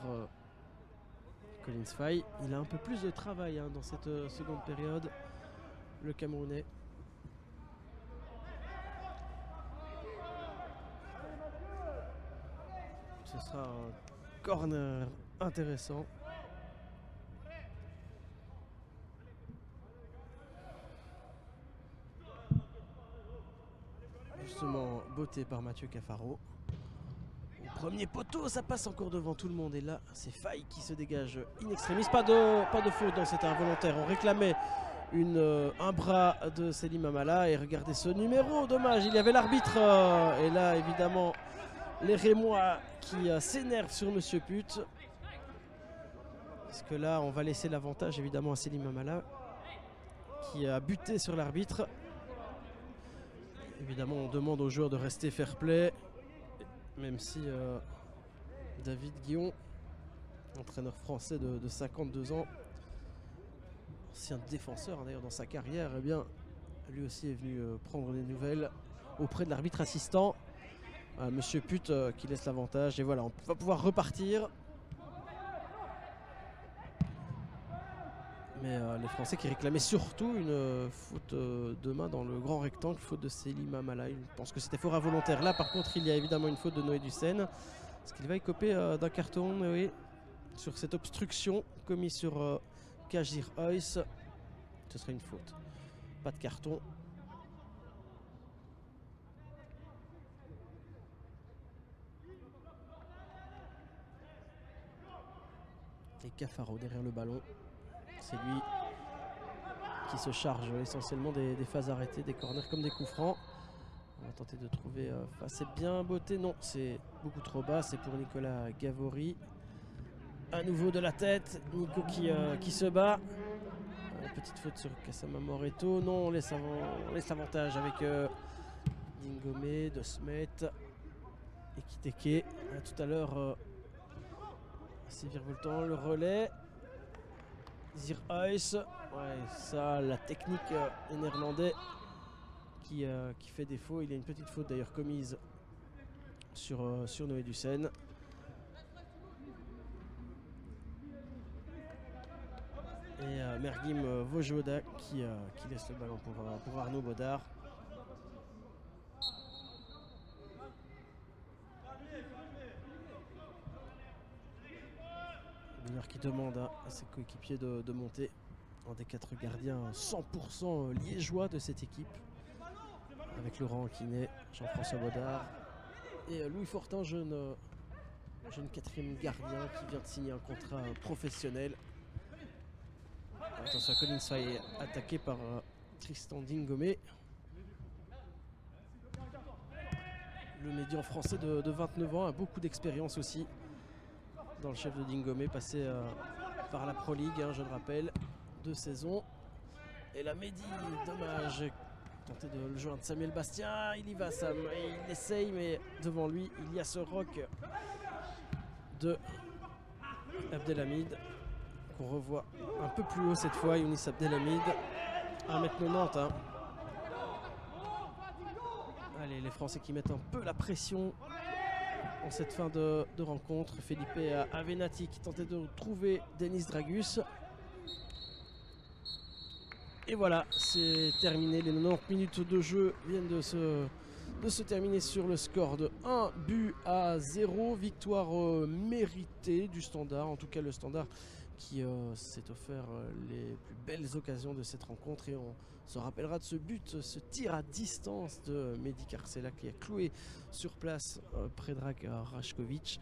Collins Faye. Il a un peu plus de travail dans cette seconde période, le Camerounais. Ce sera un corner intéressant. Justement botté par Mathieu Cafaro. Au premier poteau, ça passe encore devant tout le monde. Et là, c'est Faye qui se dégage in extremis. Pas de faute dans cet involontaire. On réclamait un bras de Selim Amala. Et regardez ce numéro, dommage. Il y avait l'arbitre. Et là, évidemment, les Rémois qui s'énervent sur Monsieur Put. Parce que là, on va laisser l'avantage évidemment à Selim Amala, qui a buté sur l'arbitre. Évidemment, on demande aux joueurs de rester fair play, même si David Guillon, entraîneur français de 52 ans, ancien défenseur d'ailleurs dans sa carrière, eh bien, lui aussi est venu prendre des nouvelles auprès de l'arbitre assistant. Monsieur Put qui laisse l'avantage. Et voilà, on va pouvoir repartir. Mais les Français qui réclamaient surtout une faute de main dans le grand rectangle, faute de Selim Amala. Je pense que c'était fort involontaire. Là par contre il y a évidemment une faute de Noé Ducène. Est-ce qu'il va écoper d'un carton? Oui, sur cette obstruction commise sur Kajir Oys. Ce serait une faute. Pas de carton. Et Cafaro derrière le ballon. C'est lui qui se charge essentiellement des phases arrêtées, des corners comme des coups francs. On va tenter de trouver c'est bien botté. Non, c'est beaucoup trop bas. C'est pour Nicolas Gavori. À nouveau de la tête. Nico qui se bat. Petite faute sur Kasama Moreto. Non, on laisse l'avantage avec Dingomé, De Smet, Ekiteke. Tout à l'heure, c'est virevoltant. Le relais. Zir Oys, ouais, ça, la technique des Néerlandais qui fait défaut. Il y a une petite faute d'ailleurs commise sur Noé Ducène. Et Mergim Vojoda qui laisse le ballon pour Arnaud Baudard. Qui demande à ses coéquipiers de monter. Un des 4 gardiens 100% liégeois de cette équipe, avec Laurent Anquinet, Jean-François Baudard et Louis Fortin, jeune 4e gardien qui vient de signer un contrat professionnel. Attention, Collins Faye est attaqué par Tristan Dingomé. Le médian français de 29 ans a beaucoup d'expérience aussi dans le chef de Dingomé, passé par la Pro League, je le rappelle, 2 saisons. Et la Mehdi, dommage, tenter de le joindre Samuel Bastien, il y va Sam, il essaye, mais devant lui il y a ce rock de Abdelhamid qu'on revoit un peu plus haut cette fois. Younis Abdelhamid, 1m90. Allez, les Français qui mettent un peu la pression en cette fin de rencontre. Felipe Avenatti qui tentait de trouver Denis Dragus. Et voilà, c'est terminé. Les 90 minutes de jeu viennent de se terminer sur le score de 1-0. Victoire méritée du Standard. En tout cas, le Standard qui s'est offert les plus belles occasions de cette rencontre. Et on se rappellera de ce but, ce tir à distance de Mehdi Carcella qui a cloué sur place Predrag Rajkovic.